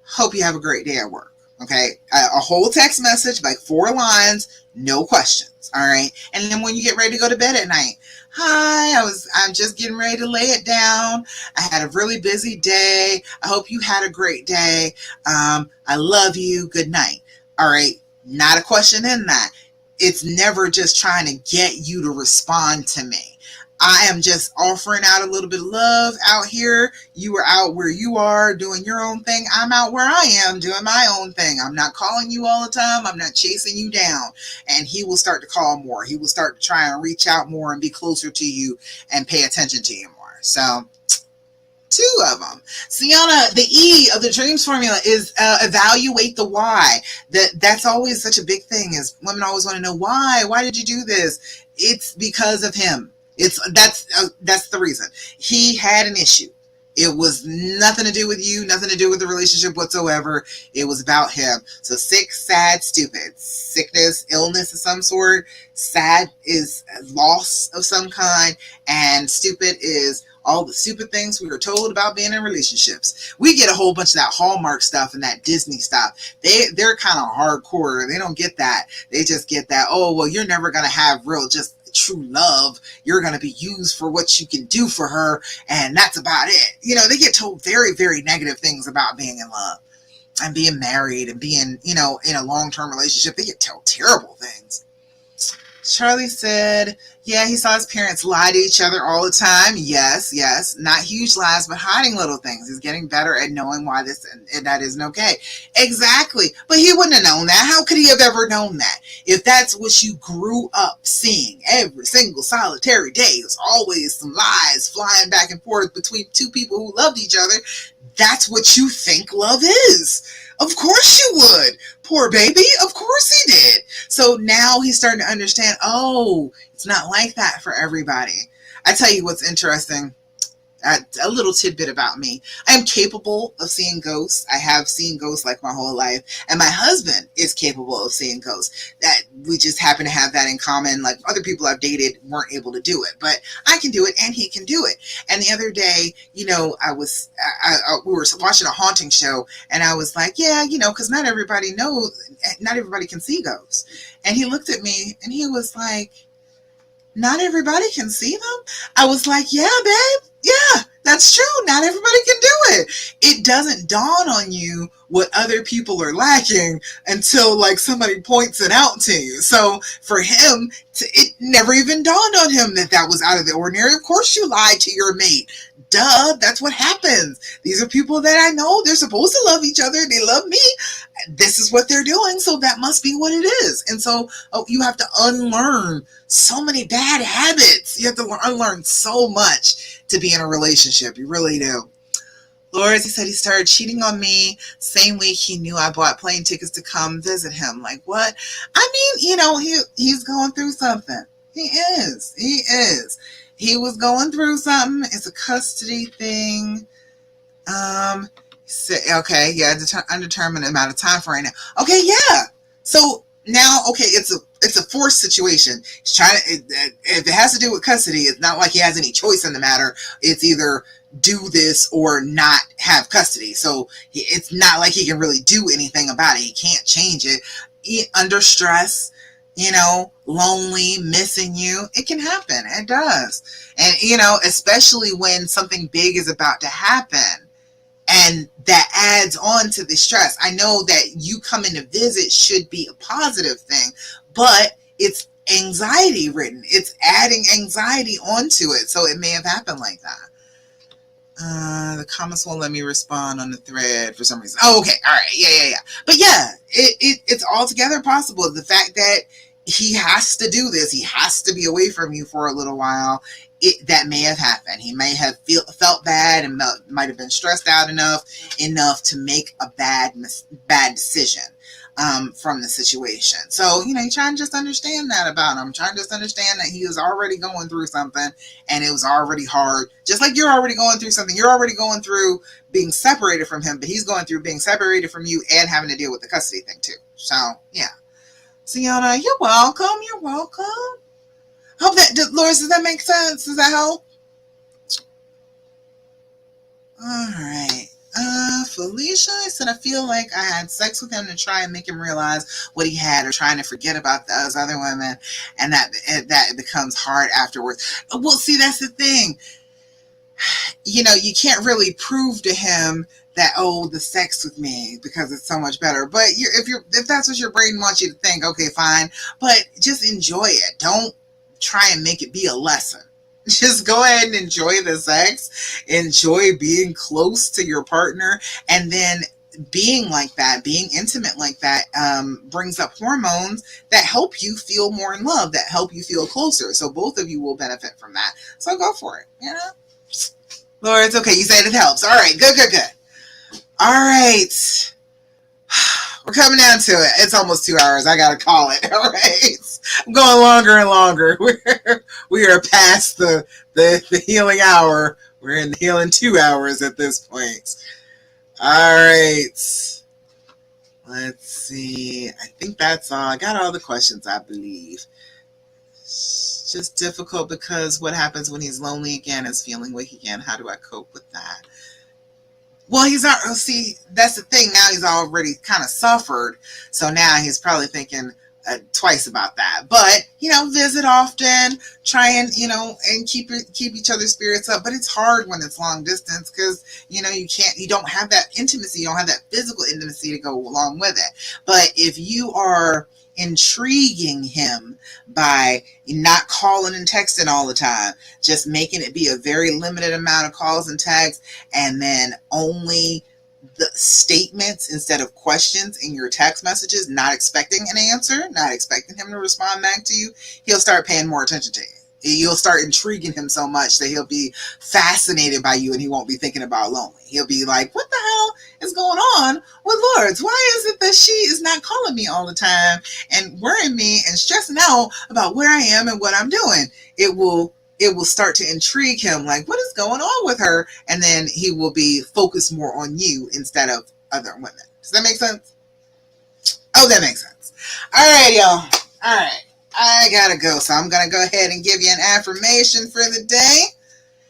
Hope you have a great day at work. Okay. A whole text message, like 4 lines, no questions. All right. And then when you get ready to go to bed at night, hi, I'm just getting ready to lay it down. I had a really busy day. I hope you had a great day. I love you. Good night. All right. Not a question in that. It's never just trying to get you to respond to me. I am just offering out a little bit of love out here. You are out where you are doing your own thing. I'm out where I am doing my own thing. I'm not calling you all the time. I'm not chasing you down. And he will start to call more. He will start to try and reach out more and be closer to you and pay attention to you more. So two of them. Sienna, the E of the dreams formula is evaluate the why. That's always such a big thing. Is women always want to know why. Why did you do this? It's because of him. That's the reason. He had an issue. It was nothing to do with you, nothing to do with the relationship whatsoever. It was about him. So sick, sad, stupid. Sickness, illness of some sort. Sad is loss of some kind. And stupid is all the stupid things we were told about being in relationships. We get a whole bunch of that Hallmark stuff and that Disney stuff. They're kind of hardcore. They don't get that. They just get that, oh, well, you're never going to have real, just true love. You're going to be used for what you can do for her, and that's about it. They get told very, very negative things about being in love and being married and being, in a long-term relationship. They get told terrible things. Charlie said, yeah, he saw his parents lie to each other all the time. Yes. Not huge lies, but hiding little things. He's getting better at knowing why this and that isn't okay. Exactly. But he wouldn't have known that. How could he have ever known that? If that's what you grew up seeing every single solitary day, there's always some lies flying back and forth between two people who loved each other. That's what you think love is. Of course you would. Poor baby. Of course he did. So now he's starting to understand, oh, it's not like that for everybody. I tell you what's interesting. A little tidbit about me. I am capable of seeing ghosts. I have seen ghosts like my whole life. And my husband is capable of seeing ghosts. That we just happen to have that in common. Like other people I've dated weren't able to do it. But I can do it and he can do it. And the other day, we were watching a haunting show and I was like, yeah, because not everybody can see ghosts. And he looked at me and he was like, not everybody can see them? I was like, yeah, babe. Yeah, that's true. Not everybody can do it. It doesn't dawn on you what other people are lacking until somebody points it out to you. So for him, it never even dawned on him that was out of the ordinary. Of course you lied to your mate. Duh, that's what happens. These are people that I know. They're supposed to love each other. They love me. This is what they're doing. So that must be what it is. And so you have to unlearn so many bad habits. You have to unlearn so much to be in a relationship. You really do. Lord, he said he started cheating on me. Same week he knew I bought plane tickets to come visit him. Like what? I mean, he's going through something. He is. He was going through something. It's a custody thing. Okay, yeah, undetermined amount of time for right now. Okay, yeah. So now, okay, it's a forced situation. He's trying to. If it has to do with custody, it's not like he has any choice in the matter. It's either do this or not have custody. So it's not like he can really do anything about it. He can't change it. Under stress, lonely, missing you, it can happen. It does. And, especially when something big is about to happen and that adds on to the stress. I know that you coming to visit should be a positive thing, but it's anxiety ridden. It's adding anxiety onto it. So it may have happened like that. The comments won't let me respond on the thread for some reason. Oh, okay. All right. Yeah. But yeah, it's altogether possible. The fact that he has to do this, he has to be away from you for a little while, that may have happened. He may have felt bad and might have been stressed out enough to make a bad decision from the situation. So, you try and just understand that about him. Try and just understand that he was already going through something and it was already hard. Just like you're already going through something. You're already going through being separated from him, but he's going through being separated from you and having to deal with the custody thing too. So, yeah. Sienna, you're welcome. You're welcome. Hope that, Loris, does that make sense? Does that help? All right. Felicia, I said, I feel like I had sex with him to try and make him realize what he had or trying to forget about those other women, and that becomes hard afterwards. Well, see, that's the thing. You can't really prove to him that, oh, the sex with me because it's so much better. But if that's what your brain wants you to think, okay, fine. But just enjoy it. Don't try and make it be a lesson. Just go ahead and enjoy the sex, enjoy being close to your partner, and then being like that, being intimate like that, brings up hormones that help you feel more in love, that help you feel closer. So both of you will benefit from that. So go for it, Lord, it's okay. You said it helps. All right. Good, good, good. All right. We're coming down to it. It's almost 2 hours. I gotta call it. All right. I'm going longer and longer. We are past the healing hour. We're in the healing 2 hours at this point. All right. Let's see. I think that's all. I got all the questions, I believe. It's just difficult because what happens when he's lonely again, is feeling weak again? How do I cope with that? Well, he's not. See, that's the thing. Now he's already kind of suffered, so now he's probably thinking twice about that. But visit often, try and and keep each other's spirits up. But it's hard when it's long distance because you don't have that intimacy, you don't have that physical intimacy to go along with it. But if you are intriguing him by not calling and texting all the time, just making it be a very limited amount of calls and texts, and then only the statements instead of questions in your text messages, not expecting an answer, not expecting him to respond back to you, he'll start paying more attention to you. You'll start intriguing him so much that he'll be fascinated by you and he won't be thinking about lonely. He'll be like, what the hell is going on with Lords? Why is it that she is not calling me all the time and worrying me and stressing out about where I am and what I'm doing? It will start to intrigue him, like, what is going on with her? And then he will be focused more on you instead of other women. Does that make sense? Oh, that makes sense. All right, y'all. All right. I gotta go, so I'm gonna go ahead and give you an affirmation for the day.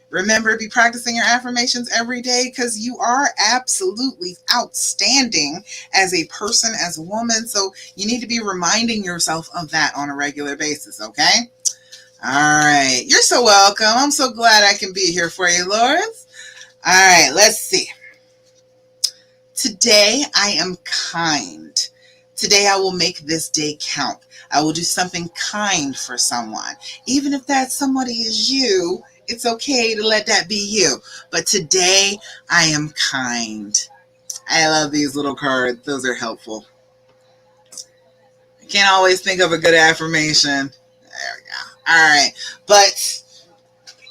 Remember, be practicing your affirmations every day because you are absolutely outstanding as a person, as a woman. So you need to be reminding yourself of that on a regular basis, okay? All right. You're so welcome. I'm so glad I can be here for you, Lawrence. All right. Let's see. Today, I am kind. Today, I will make this day count. I will do something kind for someone. Even if that somebody is you, it's okay to let that be you. But today, I am kind. I love these little cards. Those are helpful. I can't always think of a good affirmation. There we go. All right. But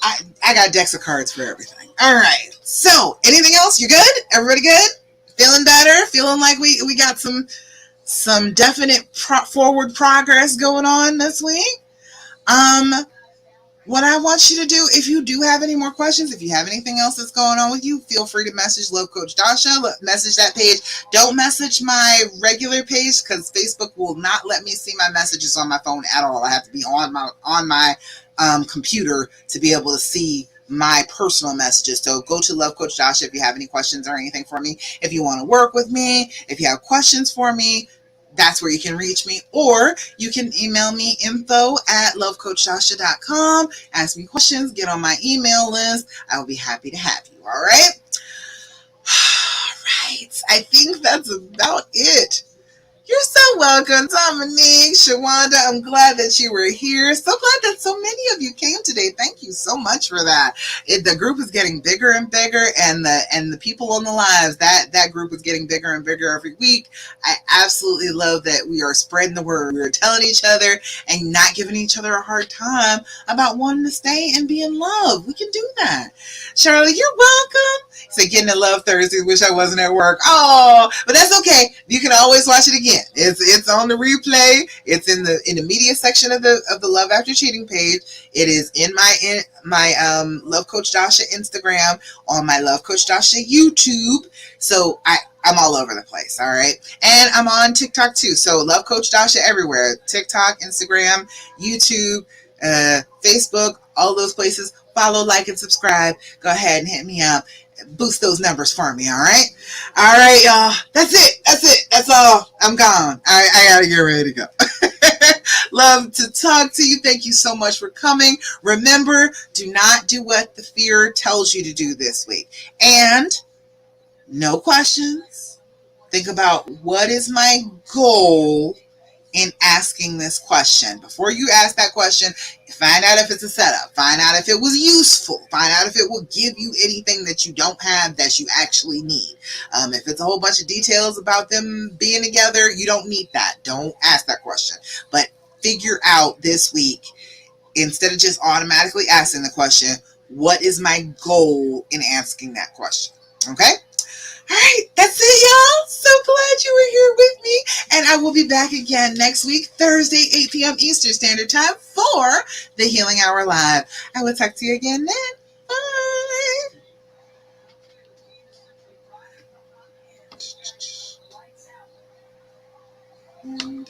I got decks of cards for everything. All right. So, anything else? You good? Everybody good? Feeling better? Feeling like we got some definite forward progress going on this week? What I want you to do, if you do have any more questions, if you have anything else that's going on with you, feel free to message Love Coach Dasha. Message that page. Don't message my regular page because Facebook will not let me see my messages on my phone at all. I have to be on my computer to be able to see my personal messages. So go to Love Coach Dasha if you have any questions or anything for me. If you want to work with me, if you have questions for me, that's where you can reach me. Or you can email me info@lovecoachdasha.com. Ask me questions, get on my email list. I will be happy to have you. All right? All right. I think that's about it. You're so welcome, Dominique, Shawanda. I'm glad that you were here. So glad that so many of you came today. Thank you so much for that. The group is getting bigger and bigger, and the people on the lives, that group is getting bigger and bigger every week. I absolutely love that we are spreading the word. We are telling each other and not giving each other a hard time about wanting to stay and be in love. We can do that. Charlotte, you're welcome. Say getting in love Thursday. Wish I wasn't at work. Oh, but that's okay. You can always watch it again. It's on the replay. It's in the media section of the Love After Cheating page. It is in my Love Coach Dasha Instagram, on my Love Coach Dasha YouTube. So I'm all over the place. All right, and I'm on TikTok too. So Love Coach Dasha everywhere: TikTok, Instagram, YouTube, Facebook, all those places. Follow, like, and subscribe. Go ahead and hit me up. Boost those numbers for me, all right? All right, y'all. That's it. That's all. I'm gone. I gotta get ready to go. Love to talk to you. Thank you so much for coming. Remember, do not do what the fear tells you to do this week. And no questions. Think about, what is my goal in asking this question? Before you ask that question, find out if it's a setup. Find out if it was useful. Find out if it will give you anything that you don't have that you actually need. If it's a whole bunch of details about them being together, you don't need that. Don't ask that question. But figure out this week, instead of just automatically asking the question, What is my goal in asking that question? Okay? All right, that's it, y'all. So glad you were here with me. And I will be back again next week, Thursday, 8 p.m. Eastern Standard Time for the Healing Hour Live. I will talk to you again then. Bye. And